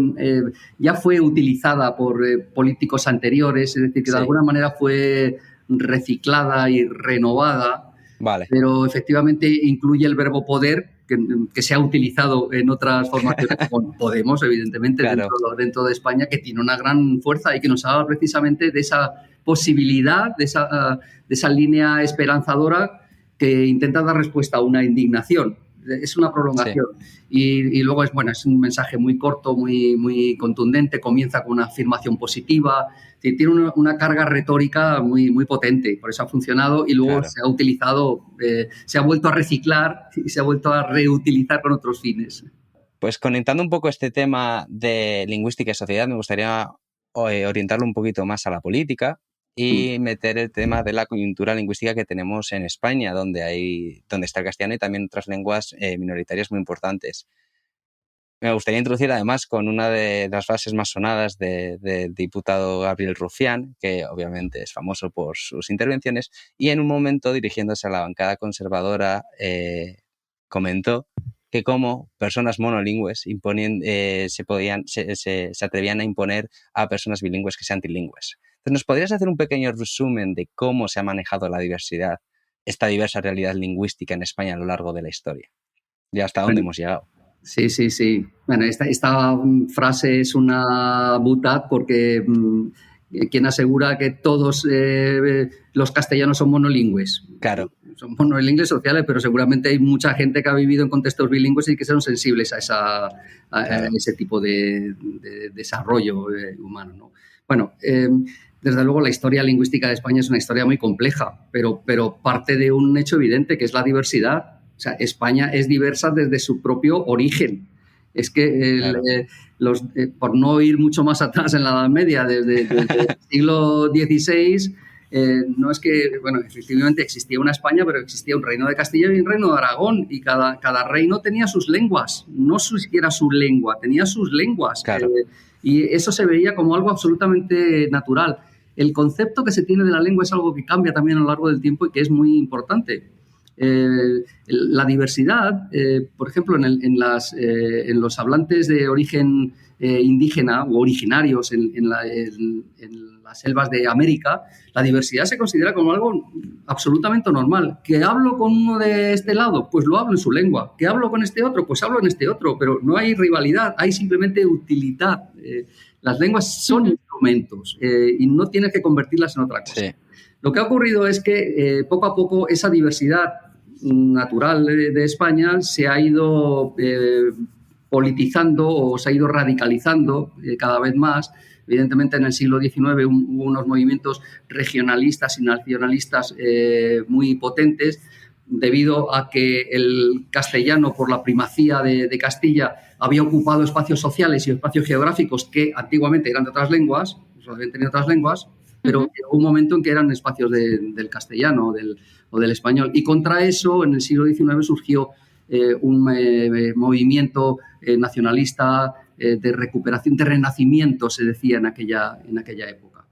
Ya fue utilizada por políticos anteriores, es decir, que de alguna manera fue reciclada y renovada. Vale. Pero efectivamente incluye el verbo poder, que se ha utilizado en otras formaciones, con Podemos, evidentemente, claro, dentro de España, que tiene una gran fuerza y que nos habla precisamente de esa posibilidad, de esa línea esperanzadora que intenta dar respuesta a una indignación. Es una prolongación. Y luego es un mensaje muy corto, muy contundente, comienza con una afirmación positiva, tiene una carga retórica muy, muy potente, por eso ha funcionado y luego se ha utilizado, se ha vuelto a reciclar y se ha vuelto a reutilizar con otros fines. Pues conectando un poco este tema de lingüística y sociedad, me gustaría orientarlo un poquito más a la política y meter el tema de la coyuntura lingüística que tenemos en España, donde está el castellano y también otras lenguas minoritarias muy importantes. Me gustaría introducir además con una de las frases más sonadas del diputado Gabriel Rufián, que obviamente es famoso por sus intervenciones, y en un momento, dirigiéndose a la bancada conservadora, comentó que como personas monolingües se atrevían a imponer a personas bilingües que sean trilingües. Entonces, ¿nos podrías hacer un pequeño resumen de cómo se ha manejado la diversidad, esta diversa realidad lingüística en España a lo largo de la historia? Y hasta dónde hemos llegado. Sí. Bueno, esta frase es una butad porque quien asegura que todos los castellanos son monolingües. Claro. Son monolingües sociales, pero seguramente hay mucha gente que ha vivido en contextos bilingües y que son sensibles a ese tipo de desarrollo humano, ¿no? Bueno, desde luego la historia lingüística de España es una historia muy compleja, pero parte de un hecho evidente, que es la diversidad. O sea, España es diversa desde su propio origen. Es que, por no ir mucho más atrás en la Edad Media, desde el siglo XVI, no es que, bueno, efectivamente existía una España, pero existía un reino de Castilla y un reino de Aragón, y cada reino tenía sus lenguas, no siquiera su lengua, tenía sus lenguas. Claro. Y eso se veía como algo absolutamente natural. El concepto que se tiene de la lengua es algo que cambia también a lo largo del tiempo y que es muy importante. La diversidad, por ejemplo, en los hablantes de origen indígena o originarios en las selvas de América, la diversidad se considera como algo absolutamente normal. ¿Que hablo con uno de este lado? Pues lo hablo en su lengua. ¿Que hablo con este otro? Pues hablo en este otro. Pero no hay rivalidad, hay simplemente utilidad. Las lenguas son instrumentos y no tienes que convertirlas en otra cosa. Sí. Lo que ha ocurrido es que poco a poco esa diversidad natural de España se ha ido politizando o se ha ido radicalizando cada vez más. Evidentemente, en el siglo XIX hubo unos movimientos regionalistas y nacionalistas muy potentes, debido a que el castellano, por la primacía de Castilla, había ocupado espacios sociales y espacios geográficos que antiguamente eran de otras lenguas, habían tenido otras lenguas, pero llegó un momento en que eran espacios del castellano o del español. Y contra eso, en el siglo XIX, surgió un movimiento nacionalista de recuperación, de renacimiento, se decía en aquella época.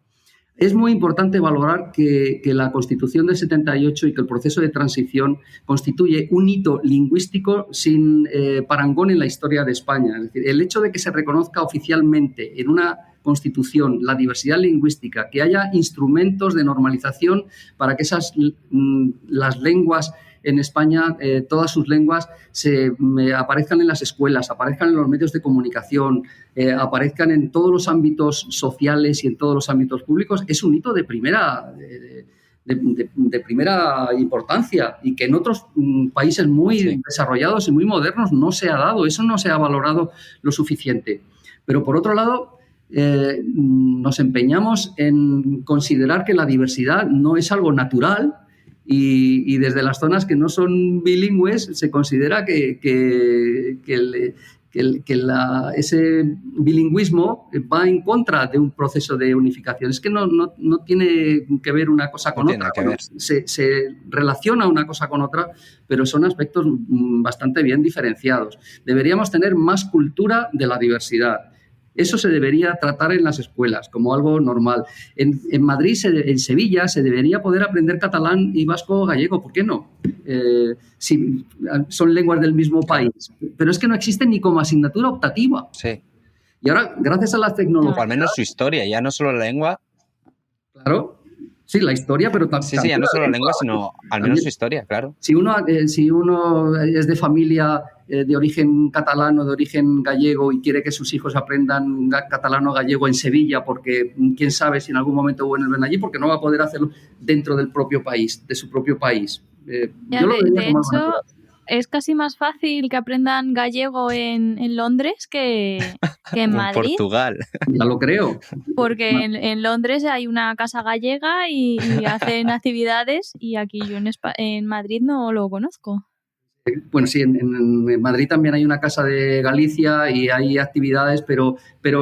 Es muy importante valorar que la Constitución del 78 y que el proceso de transición constituye un hito lingüístico sin parangón en la historia de España. Es decir, el hecho de que se reconozca oficialmente en una Constitución la diversidad lingüística, que haya instrumentos de normalización para que las lenguas en España, todas sus lenguas, aparezcan en las escuelas, aparezcan en los medios de comunicación, aparezcan en todos los ámbitos sociales y en todos los ámbitos públicos, es un hito de primera importancia y que en otros países muy desarrollados y muy modernos no se ha dado, eso no se ha valorado lo suficiente. Pero por otro lado, nos empeñamos en considerar que la diversidad no es algo natural y desde las zonas que no son bilingües se considera que ese bilingüismo va en contra de un proceso de unificación. Es que no tiene que ver una cosa con otra. Bueno, se relaciona una cosa con otra, pero son aspectos bastante bien diferenciados. Deberíamos tener más cultura de la diversidad. Eso se debería tratar en las escuelas como algo normal. En Madrid, en Sevilla, se debería poder aprender catalán y vasco gallego. ¿Por qué no? Si son lenguas del mismo país. Pero es que no existen ni como asignatura optativa. Sí. Y ahora, gracias a las tecnologías... O al menos su historia, ya no solo la lengua. Claro. Sí, la historia, pero también... Sí, ya no solo la lengua, sino al menos su historia, claro. Si uno es de familia de origen catalán o de origen gallego y quiere que sus hijos aprendan catalán o gallego en Sevilla, porque quién sabe si en algún momento vuelven allí, porque no va a poder hacerlo dentro del propio país, de su propio país. De hecho, es casi más fácil que aprendan gallego en Londres que en Madrid. Portugal. Ya lo creo. Porque en Londres hay una casa gallega y hacen actividades y aquí yo en Madrid no lo conozco. Bueno, sí, en Madrid también hay una casa de Galicia y hay actividades, pero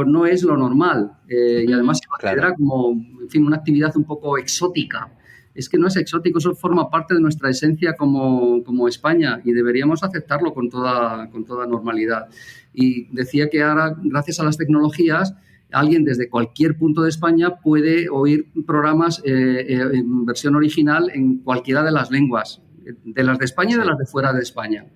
no es lo normal. Y además se considera como, en fin, una actividad un poco exótica. Es que no es exótico, eso forma parte de nuestra esencia como España y deberíamos aceptarlo con toda normalidad. Y decía que ahora, gracias a las tecnologías, alguien desde cualquier punto de España puede oír programas en versión original en cualquiera de las lenguas, de las de España y de las de fuera de España.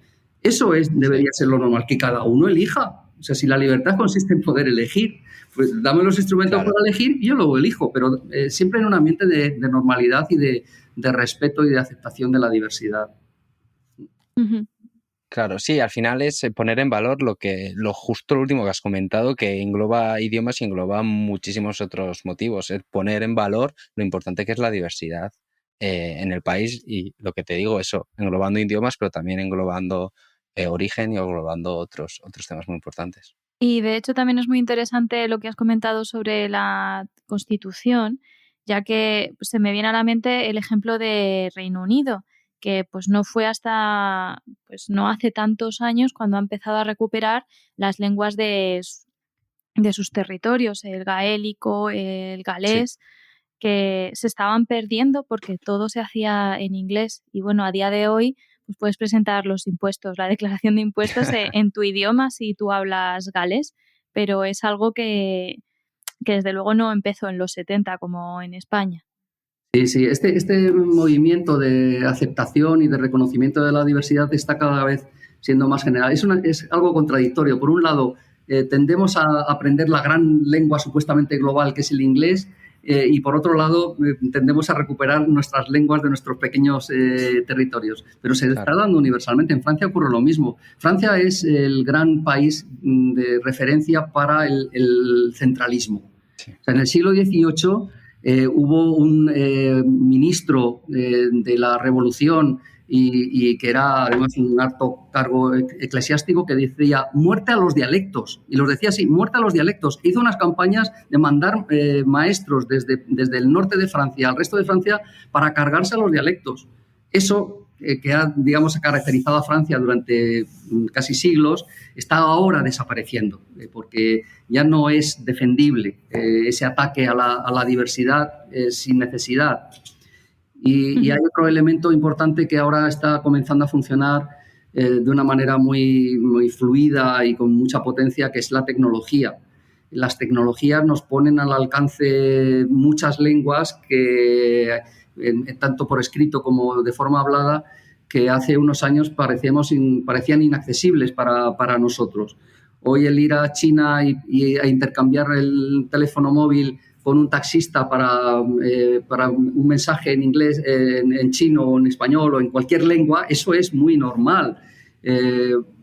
Eso debería ser lo normal, que cada uno elija. O sea, si la libertad consiste en poder elegir, pues dame los instrumentos para elegir y yo lo elijo, pero siempre en un ambiente de normalidad y de respeto y de aceptación de la diversidad. Uh-huh. Claro, sí, al final es poner en valor lo último que has comentado, que engloba idiomas y engloba muchísimos otros motivos. Es poner en valor lo importante que es la diversidad en el país y lo que te digo, eso, englobando idiomas, pero también englobando origen y englobando otros temas muy importantes. Y de hecho también es muy interesante lo que has comentado sobre la Constitución, ya que se me viene a la mente el ejemplo de Reino Unido, que pues no fue hasta no hace tantos años cuando ha empezado a recuperar las lenguas de sus territorios, el gaélico, el galés, que se estaban perdiendo porque todo se hacía en inglés. Y bueno, a día de hoy pues puedes presentar los impuestos, la declaración de impuestos en tu idioma si tú hablas galés, pero es algo que desde luego no empezó en los 70 como en España. Sí, este movimiento de aceptación y de reconocimiento de la diversidad está cada vez siendo más general. Es algo contradictorio. Por un lado, tendemos a aprender la gran lengua supuestamente global que es el inglés, y por otro lado tendemos a recuperar nuestras lenguas de nuestros pequeños territorios. Pero se está dando universalmente. En Francia ocurre lo mismo. Francia es el gran país de referencia para el centralismo. Sí. O sea, en el siglo XVIII hubo un ministro de la Revolución y que era además un alto cargo eclesiástico que decía muerte a los dialectos, y los decía así, muerte a los dialectos. Hizo unas campañas de mandar maestros desde el norte de Francia al resto de Francia para cargarse a los dialectos. Eso que ha, digamos, caracterizado a Francia durante casi siglos, está ahora desapareciendo, porque ya no es defendible ese ataque a la diversidad sin necesidad. Y hay otro elemento importante que ahora está comenzando a funcionar de una manera muy, muy fluida y con mucha potencia, que es la tecnología. Las tecnologías nos ponen al alcance muchas lenguas que, tanto por escrito como de forma hablada, que hace unos años parecían inaccesibles para nosotros. Hoy el ir a China y a intercambiar el teléfono móvil con un taxista para un mensaje en inglés, en chino o en español o en cualquier lengua, eso es muy normal.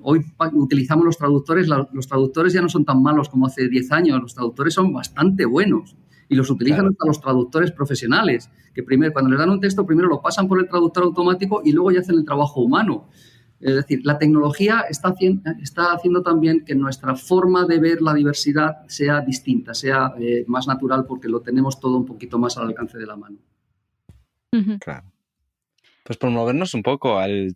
Hoy utilizamos los traductores. Los traductores ya no son tan malos como hace 10 años. Los traductores son bastante buenos y los utilizan hasta los traductores profesionales, que primero, cuando les dan un texto, primero lo pasan por el traductor automático y luego ya hacen el trabajo humano. Es decir, la tecnología está haciendo también que nuestra forma de ver la diversidad sea distinta, sea más natural, porque lo tenemos todo un poquito más al alcance de la mano. Claro. Pues por movernos un poco al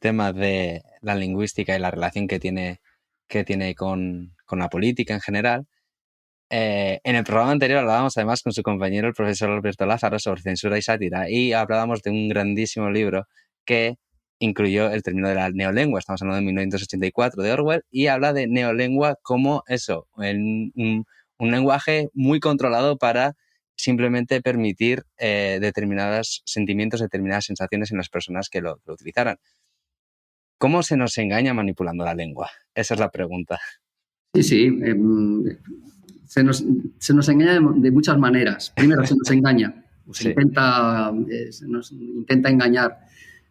tema de la lingüística y la relación que tiene con la política en general, en el programa anterior hablábamos además con su compañero, el profesor Alberto Lázaro, sobre censura y sátira, y hablábamos de un grandísimo libro que incluyó el término de la neolengua. Estamos hablando de 1984 de Orwell, y habla de neolengua como eso, un lenguaje muy controlado para simplemente permitir determinados sentimientos, determinadas sensaciones en las personas que lo utilizaran. ¿Cómo se nos engaña manipulando la lengua? Esa es la pregunta. Sí. Se nos engaña de muchas maneras. Primero, se nos engaña. Se nos intenta engañar.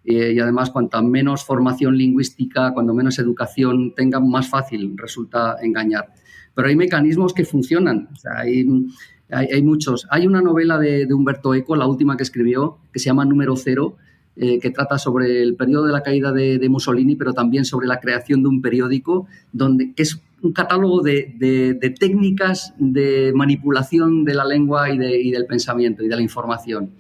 Y además, cuanta menos formación lingüística, cuando menos educación tenga, más fácil resulta engañar. Pero hay mecanismos que funcionan. O sea, hay muchos. Hay una novela de Umberto Eco, la última que escribió, que se llama Número Cero, que trata sobre el periodo de la caída de Mussolini, pero también sobre la creación de un periódico, que es un catálogo de técnicas de manipulación de la lengua y del pensamiento y de la información.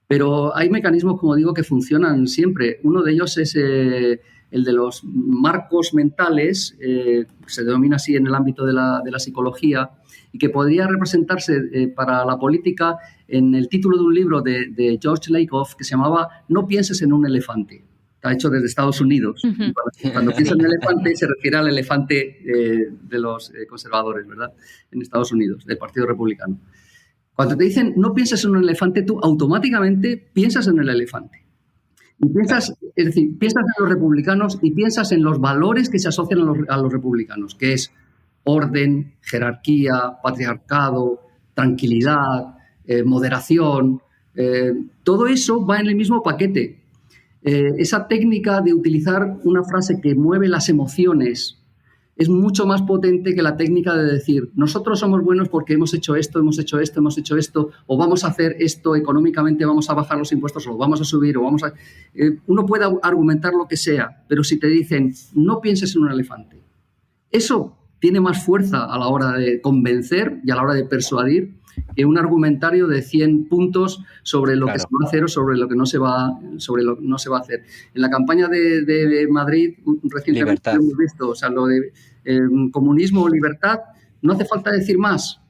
Pero hay mecanismos, como digo, que funcionan siempre. Uno de ellos es el de los marcos mentales, se denomina así en el ámbito de la psicología, y que podría representarse para la política en el título de un libro de George Lakoff que se llamaba No pienses en un elefante. Está hecho desde Estados Unidos. Cuando piensa en elefante se refiere al elefante de los conservadores, ¿verdad? En Estados Unidos, del Partido Republicano. Cuando te dicen no pienses en un elefante, tú automáticamente piensas en el elefante. Y piensas en los republicanos y piensas en los valores que se asocian a los republicanos, que es orden, jerarquía, patriarcado, tranquilidad, moderación. Todo eso va en el mismo paquete. Esa técnica de utilizar una frase que mueve las emociones es mucho más potente que la técnica de decir nosotros somos buenos porque hemos hecho esto, o vamos a hacer esto económicamente, vamos a bajar los impuestos, o lo vamos a subir, o vamos a... uno puede argumentar lo que sea, pero si te dicen no pienses en un elefante, eso tiene más fuerza a la hora de convencer y a la hora de persuadir que un argumentario de 100 puntos sobre lo que se va a hacer o sobre lo que no se va a hacer. En la campaña de Madrid recientemente hemos visto, o sea, lo de comunismo o libertad, no hace falta decir más.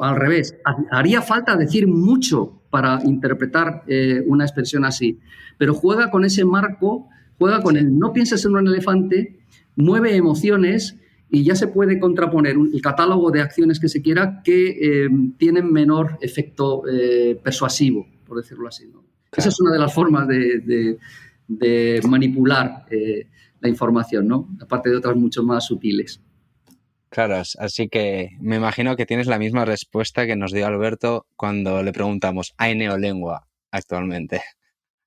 Al revés, haría falta decir mucho para interpretar una expresión así. Pero juega con ese marco, juega con el no pienses en un elefante, mueve emociones y ya se puede contraponer el catálogo de acciones que se quiera que tienen menor efecto persuasivo, por decirlo así, ¿no? Claro. Esa es una de las formas de manipular la información, ¿no? Aparte de otras mucho más sutiles. Claro, así que me imagino que tienes la misma respuesta que nos dio Alberto cuando le preguntamos, ¿hay neolengua actualmente?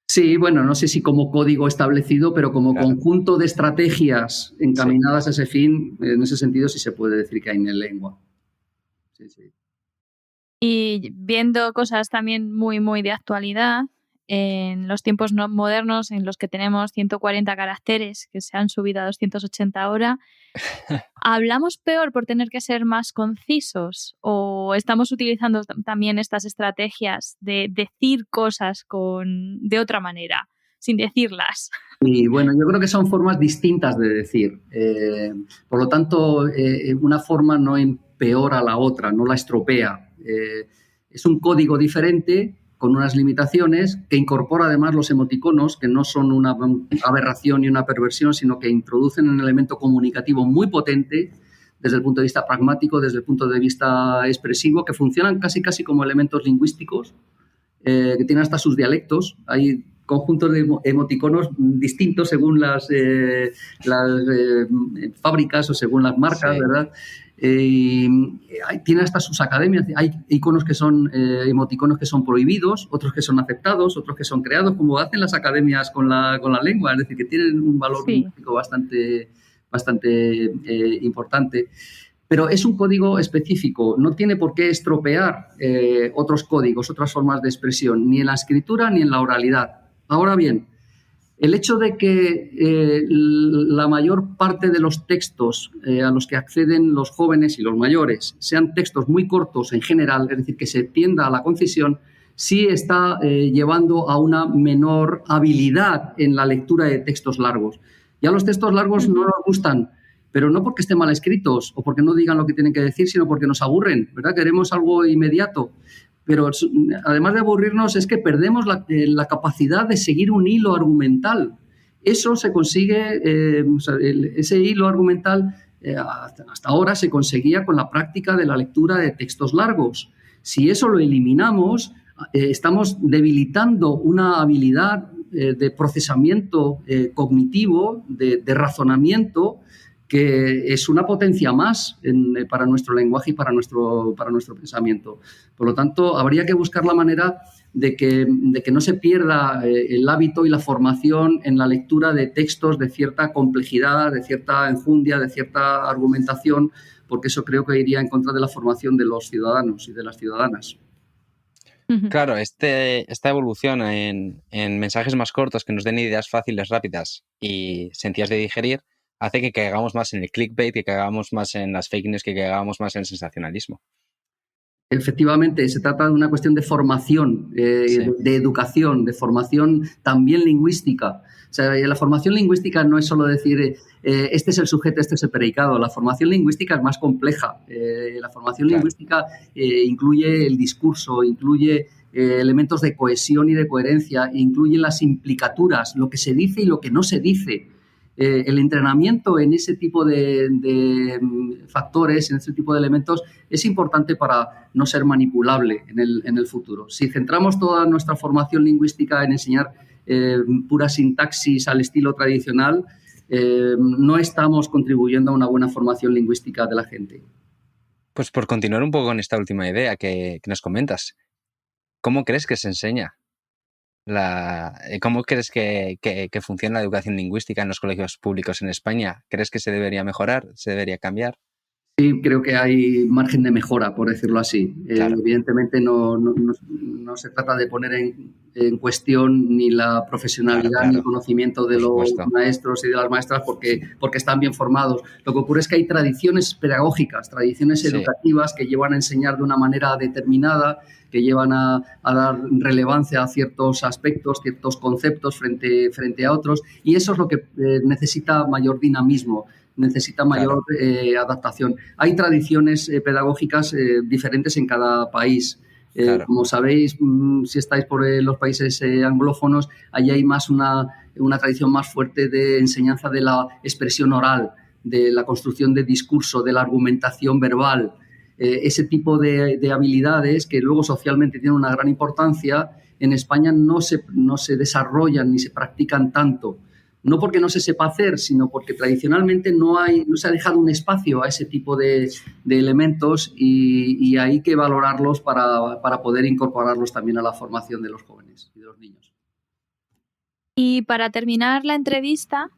Sí, bueno, no sé si como código establecido, pero como conjunto de estrategias encaminadas a ese fin, en ese sentido sí se puede decir que hay neolengua. Sí. Y viendo cosas también muy, muy de actualidad, en los tiempos modernos en los que tenemos 140 caracteres que se han subido a 280 ahora, ¿hablamos peor por tener que ser más concisos o estamos utilizando también estas estrategias de decir cosas de otra manera, sin decirlas? Y bueno, yo creo que son formas distintas de decir. Por lo tanto, una forma no empeora a la otra, no la estropea. Es un código diferente con unas limitaciones que incorpora además los emoticonos, que no son una aberración ni una perversión, sino que introducen un elemento comunicativo muy potente desde el punto de vista pragmático, desde el punto de vista expresivo, que funcionan casi como elementos lingüísticos, que tienen hasta sus dialectos. Hay conjuntos de emoticonos distintos según las fábricas o según las marcas, sí, ¿verdad? Tiene hasta sus academias. Hay iconos que son emoticonos que son prohibidos, otros que son aceptados, otros que son creados, como hacen las academias con la lengua, es decir, que tienen un valor lingüístico bastante importante. Pero es un código específico, no tiene por qué estropear otros códigos, otras formas de expresión, ni en la escritura ni en la oralidad. Ahora bien, el hecho de que la mayor parte de los textos a los que acceden los jóvenes y los mayores sean textos muy cortos en general, es decir, que se tienda a la concisión, sí está llevando a una menor habilidad en la lectura de textos largos. Ya los textos largos no nos gustan, pero no porque estén mal escritos o porque no digan lo que tienen que decir, sino porque nos aburren, ¿verdad? Queremos algo inmediato. Pero además de aburrirnos es que perdemos la capacidad de seguir un hilo argumental. Eso se consigue, ese hilo argumental hasta ahora se conseguía con la práctica de la lectura de textos largos. Si eso lo eliminamos, estamos debilitando una habilidad de procesamiento cognitivo, de razonamiento, que es una potencia más para nuestro lenguaje y para nuestro pensamiento. Por lo tanto, habría que buscar la manera de que no se pierda el hábito y la formación en la lectura de textos de cierta complejidad, de cierta enjundia, de cierta argumentación, porque eso creo que iría en contra de la formación de los ciudadanos y de las ciudadanas. Claro, esta evolución en mensajes más cortos que nos den ideas fáciles, rápidas y sencillas de digerir hace que caigamos más en el clickbait, que caigamos más en las fake news, que caigamos más en el sensacionalismo. Efectivamente, se trata de una cuestión de formación, de educación, de formación también lingüística. O sea, la formación lingüística no es solo decir este es el sujeto, este es el predicado. La formación lingüística es más compleja. La formación lingüística incluye el discurso, incluye elementos de cohesión y de coherencia, incluye las implicaturas, lo que se dice y lo que no se dice. El entrenamiento en ese tipo de factores, en ese tipo de elementos, es importante para no ser manipulable en el futuro. Si centramos toda nuestra formación lingüística en enseñar pura sintaxis al estilo tradicional, no estamos contribuyendo a una buena formación lingüística de la gente. Pues por continuar un poco con esta última idea que nos comentas, ¿cómo crees que se enseña? ¿Cómo crees que funciona la educación lingüística en los colegios públicos en España? ¿Crees que se debería mejorar? ¿Se debería cambiar? Sí, creo que hay margen de mejora, por decirlo así. Claro. Evidentemente no se trata de poner en cuestión ni la profesionalidad ni el conocimiento de los maestros y de las maestras porque están bien formados. Lo que ocurre es que hay tradiciones pedagógicas, tradiciones educativas que llevan a enseñar de una manera determinada, que llevan a dar relevancia a ciertos aspectos, ciertos conceptos frente a otros, y eso es lo que necesita mayor dinamismo, necesita mayor adaptación. Hay tradiciones pedagógicas diferentes en cada país. Como sabéis, si estáis por los países anglófonos, allí hay más una tradición más fuerte de enseñanza de la expresión oral, de la construcción de discurso, de la argumentación verbal. Ese tipo de habilidades que luego socialmente tienen una gran importancia, en España no se desarrollan ni se practican tanto. No porque no se sepa hacer, sino porque tradicionalmente no se ha dejado un espacio a ese tipo de elementos y hay que valorarlos para poder incorporarlos también a la formación de los jóvenes y de los niños. Y para terminar la entrevista,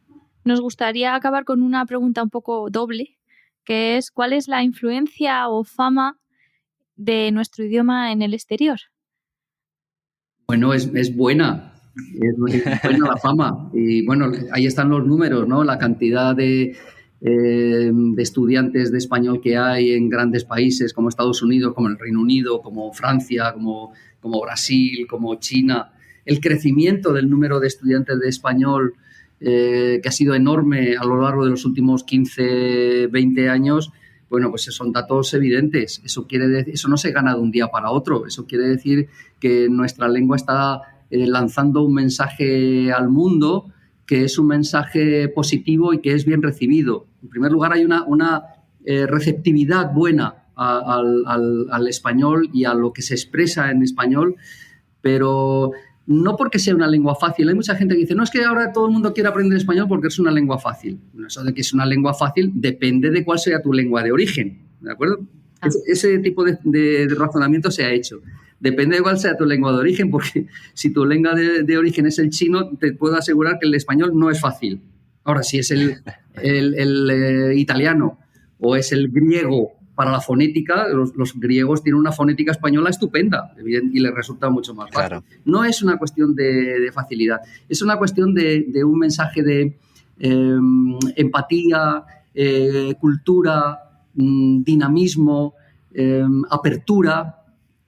nos gustaría acabar con una pregunta un poco doble, que es ¿cuál es la influencia o fama de nuestro idioma en el exterior? Bueno, es buena. Es buena la fama. Y bueno, ahí están los números, ¿no? La cantidad de estudiantes de español que hay en grandes países como Estados Unidos, como el Reino Unido, como Francia, como Brasil, como China. El crecimiento del número de estudiantes de español que ha sido enorme a lo largo de los últimos 15, 20 años, bueno, pues son datos evidentes. Eso no se gana de un día para otro. Eso quiere decir que nuestra lengua está lanzando un mensaje al mundo que es un mensaje positivo y que es bien recibido. En primer lugar, hay una receptividad buena al español y a lo que se expresa en español, pero no porque sea una lengua fácil. Hay mucha gente que dice, no, es que ahora todo el mundo quiere aprender español porque es una lengua fácil. Eso de que es una lengua fácil depende de cuál sea tu lengua de origen, ¿de acuerdo? Ese tipo de razonamiento se ha hecho. Depende de cuál sea tu lengua de origen, porque si tu lengua de origen es el chino, te puedo asegurar que el español no es fácil. Ahora, si es el italiano o es el griego para la fonética, los griegos tienen una fonética española estupenda y les resulta mucho más fácil. Claro. No es una cuestión de facilidad, es una cuestión de un mensaje de empatía, cultura, dinamismo, apertura,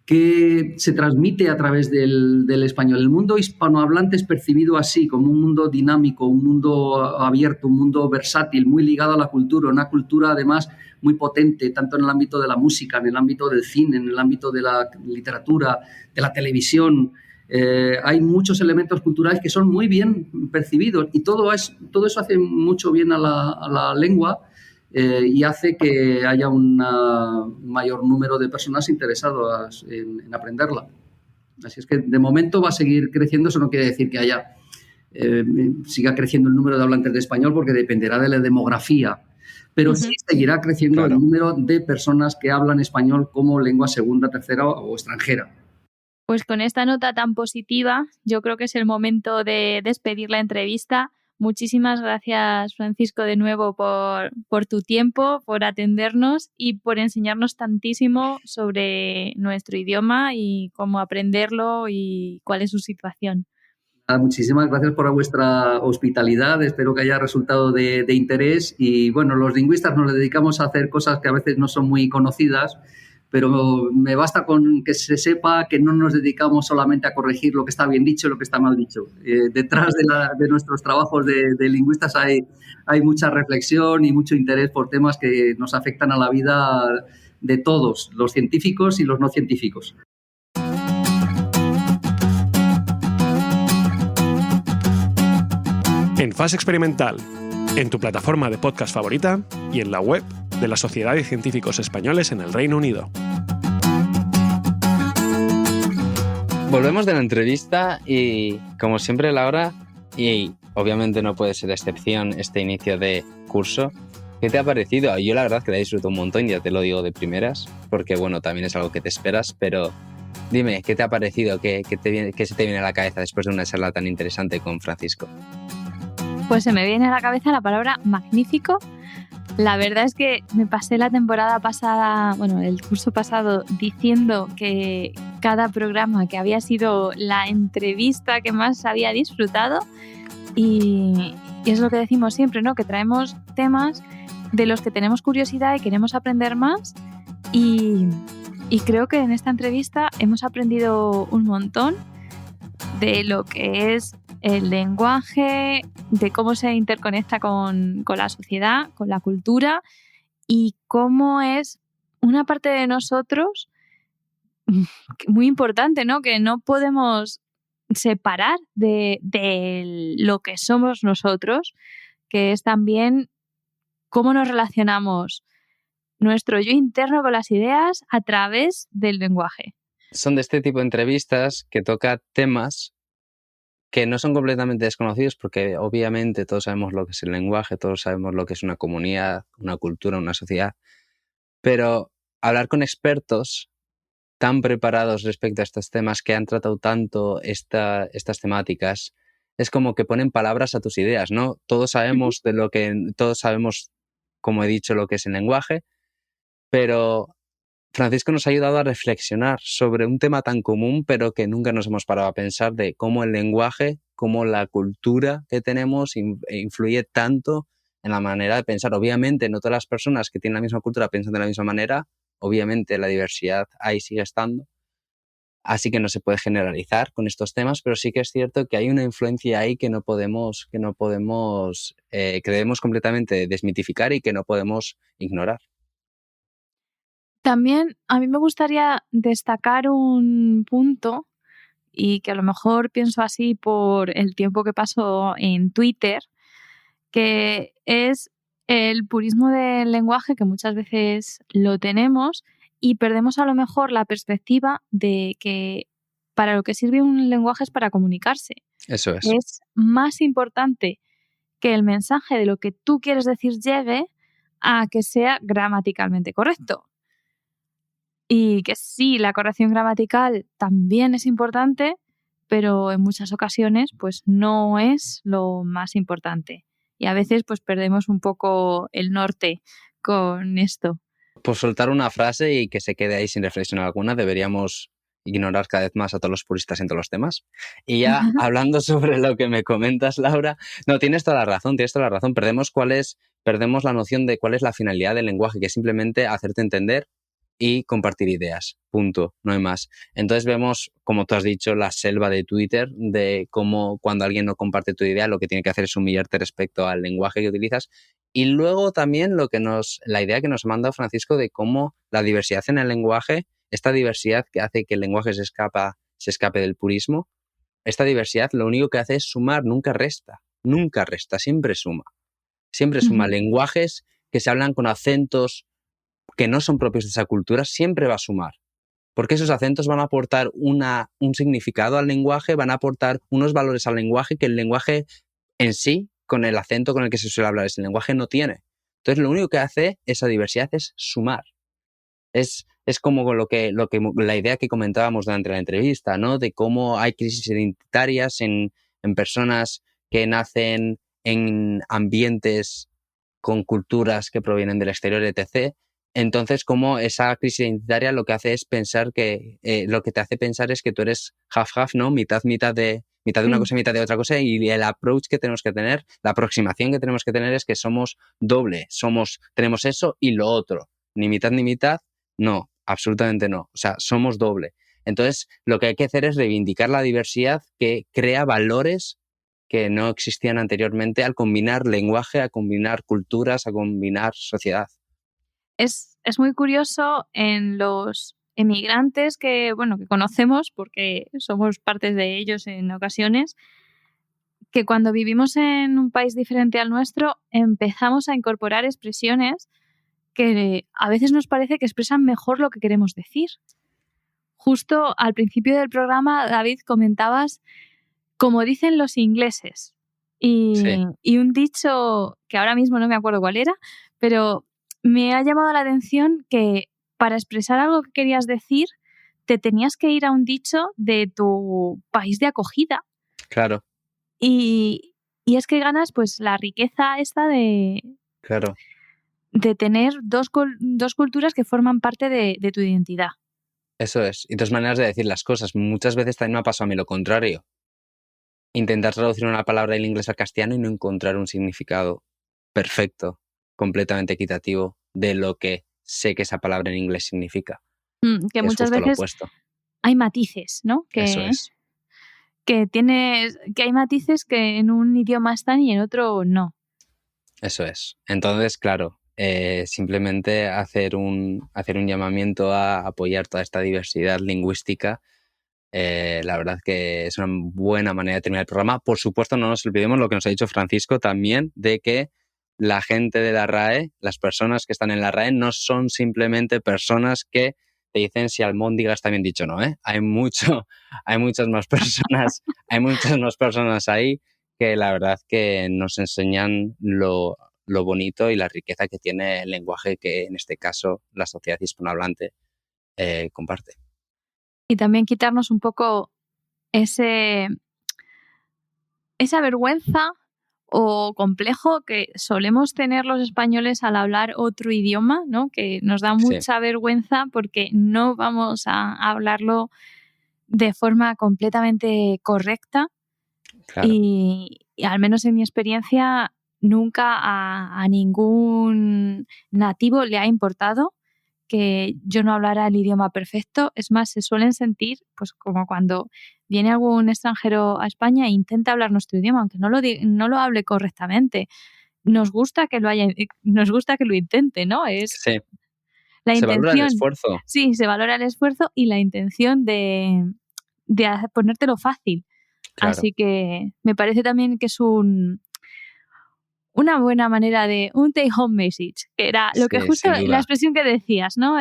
que se transmite a través del español. El mundo hispanohablante es percibido así, como un mundo dinámico, un mundo abierto, un mundo versátil, muy ligado a la cultura, una cultura además muy potente, tanto en el ámbito de la música, en el ámbito del cine, en el ámbito de la literatura, de la televisión. Hay muchos elementos culturales que son muy bien percibidos y todo eso hace mucho bien a la lengua. Y hace que haya un mayor número de personas interesadas en aprenderla. Así es que de momento va a seguir creciendo. Eso no quiere decir que siga creciendo el número de hablantes de español, porque dependerá de la demografía. Pero sí seguirá creciendo el número de personas que hablan español como lengua segunda, tercera o extranjera. Pues con esta nota tan positiva, yo creo que es el momento de despedir la entrevista. Muchísimas gracias, Francisco, de nuevo por tu tiempo, por atendernos y por enseñarnos tantísimo sobre nuestro idioma y cómo aprenderlo y cuál es su situación. Muchísimas gracias por vuestra hospitalidad. Espero que haya resultado de interés. Y bueno, los lingüistas nos dedicamos a hacer cosas que a veces no son muy conocidas, pero me basta con que se sepa que no nos dedicamos solamente a corregir lo que está bien dicho y lo que está mal dicho. Detrás de nuestros trabajos de lingüistas hay mucha reflexión y mucho interés por temas que nos afectan a la vida de todos, los científicos y los no científicos. En Fase Experimental, en tu plataforma de podcast favorita y en la web de la Sociedad de Científicos Españoles en el Reino Unido. Volvemos de la entrevista y, como siempre, Laura, y obviamente no puede ser excepción este inicio de curso, ¿qué te ha parecido? Yo la verdad que la disfruto un montón, ya te lo digo de primeras, porque bueno, también es algo que te esperas, pero dime, ¿qué te ha parecido? ¿Qué se te viene a la cabeza después de una charla tan interesante con Francisco? Pues se me viene a la cabeza la palabra magnífico. La verdad es que me pasé la temporada pasada, bueno, el curso pasado, diciendo que cada programa que había sido la entrevista que más había disfrutado y es lo que decimos siempre, ¿no? Que traemos temas de los que tenemos curiosidad y queremos aprender más y creo que en esta entrevista hemos aprendido un montón de lo que es el lenguaje, de cómo se interconecta con la sociedad, con la cultura y cómo es una parte de nosotros muy importante, ¿no? Que no podemos separar de lo que somos nosotros, que es también cómo nos relacionamos nuestro yo interno con las ideas a través del lenguaje. Son de este tipo de entrevistas que toca temas que no son completamente desconocidos, porque obviamente todos sabemos lo que es el lenguaje, todos sabemos lo que es una comunidad, una cultura, una sociedad, pero hablar con expertos tan preparados respecto a estos temas, que han tratado tanto estas temáticas, es como que ponen palabras a tus ideas, ¿no? Todos sabemos todos sabemos, como he dicho, lo que es el lenguaje, pero Francisco nos ha ayudado a reflexionar sobre un tema tan común, pero que nunca nos hemos parado a pensar de cómo el lenguaje, cómo la cultura que tenemos influye tanto en la manera de pensar. Obviamente, no todas las personas que tienen la misma cultura piensan de la misma manera. Obviamente, la diversidad ahí sigue estando. Así que no se puede generalizar con estos temas, pero sí que es cierto que hay una influencia ahí que debemos completamente desmitificar y que no podemos ignorar. También a mí me gustaría destacar un punto, y que a lo mejor pienso así por el tiempo que paso en Twitter, que es el purismo del lenguaje, que muchas veces lo tenemos y perdemos a lo mejor la perspectiva de que para lo que sirve un lenguaje es para comunicarse. Eso es. Es más importante que el mensaje de lo que tú quieres decir llegue a que sea gramaticalmente correcto. Y que sí, la corrección gramatical también es importante, pero en muchas ocasiones pues no es lo más importante. Y a veces pues perdemos un poco el norte con esto. Por soltar una frase y que se quede ahí sin reflexión alguna, deberíamos ignorar cada vez más a todos los puristas en todos los temas. Y ya hablando sobre lo que me comentas, Laura, no, tienes toda la razón. Perdemos la noción de cuál es la finalidad del lenguaje, que es simplemente hacerte entender y compartir ideas, punto, no hay más. Entonces vemos, como tú has dicho, la selva de Twitter, de cómo cuando alguien no comparte tu idea, lo que tiene que hacer es humillarte respecto al lenguaje que utilizas. Y luego también la idea que nos ha mandado Francisco de cómo la diversidad en el lenguaje, esta diversidad que hace que el lenguaje se escape del purismo, esta diversidad lo único que hace es sumar, nunca resta, siempre suma. Siempre suma. Lenguajes que se hablan con acentos que no son propios de esa cultura, siempre va a sumar. Porque esos acentos van a aportar un significado al lenguaje, van a aportar unos valores al lenguaje que el lenguaje en sí, con el acento con el que se suele hablar, ese lenguaje no tiene. Entonces, lo único que hace esa diversidad es sumar. Es como la idea que comentábamos durante la entrevista, ¿no? De cómo hay crisis identitarias en personas que nacen en ambientes con culturas que provienen del exterior, etc. Entonces, como esa crisis identitaria lo que hace es pensar lo que te hace pensar es que tú eres half-half, ¿no? Mitad de una cosa y mitad de otra cosa, y el approach que tenemos que tener, la aproximación que tenemos que tener es que somos doble, tenemos eso y lo otro, ni mitad, no, absolutamente no, o sea, somos doble. Entonces, lo que hay que hacer es reivindicar la diversidad que crea valores que no existían anteriormente al combinar lenguaje, a combinar culturas, a combinar sociedad. Es muy curioso en los emigrantes que conocemos, porque somos partes de ellos en ocasiones, que cuando vivimos en un país diferente al nuestro empezamos a incorporar expresiones que a veces nos parece que expresan mejor lo que queremos decir. Justo al principio del programa, David, comentabas como dicen los ingleses. Sí. Y un dicho que ahora mismo no me acuerdo cuál era, pero me ha llamado la atención que para expresar algo que querías decir te tenías que ir a un dicho de tu país de acogida. Claro. Y es que ganas pues la riqueza esta de tener dos culturas que forman parte de tu identidad. Eso es. Y dos maneras de decir las cosas. Muchas veces también me ha pasado a mí lo contrario. Intentar traducir una palabra del inglés al castellano y no encontrar un significado perfecto, completamente equitativo de lo que sé que esa palabra en inglés significa. Que muchas veces hay matices, ¿no? Eso es. Que hay matices que en un idioma están y en otro no. Eso es. Entonces, claro, simplemente hacer un llamamiento a apoyar toda esta diversidad lingüística. La verdad que es una buena manera de terminar el programa. Por supuesto, no nos olvidemos lo que nos ha dicho Francisco también, de que la gente de la RAE, las personas que están en la RAE, no son simplemente personas que te dicen si albóndiga está bien dicho o no, ¿eh? Hay muchas más personas ahí que la verdad que nos enseñan lo bonito y la riqueza que tiene el lenguaje que en este caso la sociedad hispanohablante comparte. Y también quitarnos un poco esa vergüenza o complejo que solemos tener los españoles al hablar otro idioma, ¿no? Que nos da mucha vergüenza porque no vamos a hablarlo de forma completamente correcta. Claro. Y al menos en mi experiencia nunca a ningún nativo le ha importado que yo no hablara el idioma perfecto. Es más, se suelen sentir pues como cuando viene algún extranjero a España e intenta hablar nuestro idioma, aunque no lo hable correctamente. Nos gusta que lo intente, ¿no? Sí. La Se valora el intención. esfuerzo. Sí, se valora el esfuerzo y la intención de ponértelo fácil. Claro. Así que me parece también que es una buena manera de un take home message, que era lo que justo la expresión que decías, ¿no?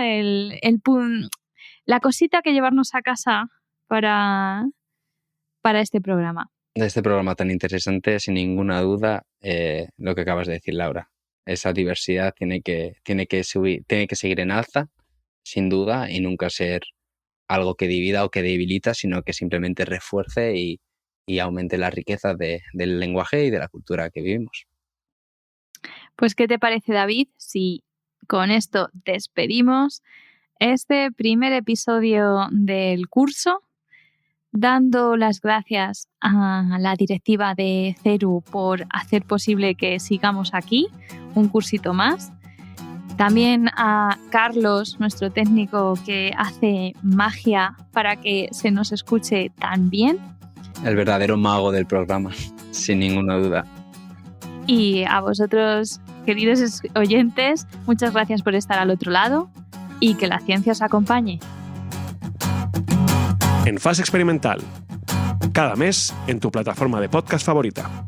La cosita que llevarnos a casa para este programa. De este programa tan interesante, sin ninguna duda, lo que acabas de decir, Laura. Esa diversidad tiene que seguir en alza, sin duda, y nunca ser algo que divida o que debilita, sino que simplemente refuerce y aumente la riqueza del lenguaje y de la cultura que vivimos. Pues, ¿qué te parece, David, si con esto despedimos este primer episodio del curso, dando las gracias a la directiva de CERU por hacer posible que sigamos aquí, un cursito más? También a Carlos, nuestro técnico, que hace magia para que se nos escuche tan bien. El verdadero mago del programa, sin ninguna duda. Y a vosotros, queridos oyentes, muchas gracias por estar al otro lado y que la ciencia os acompañe. En fase experimental, cada mes en tu plataforma de podcast favorita.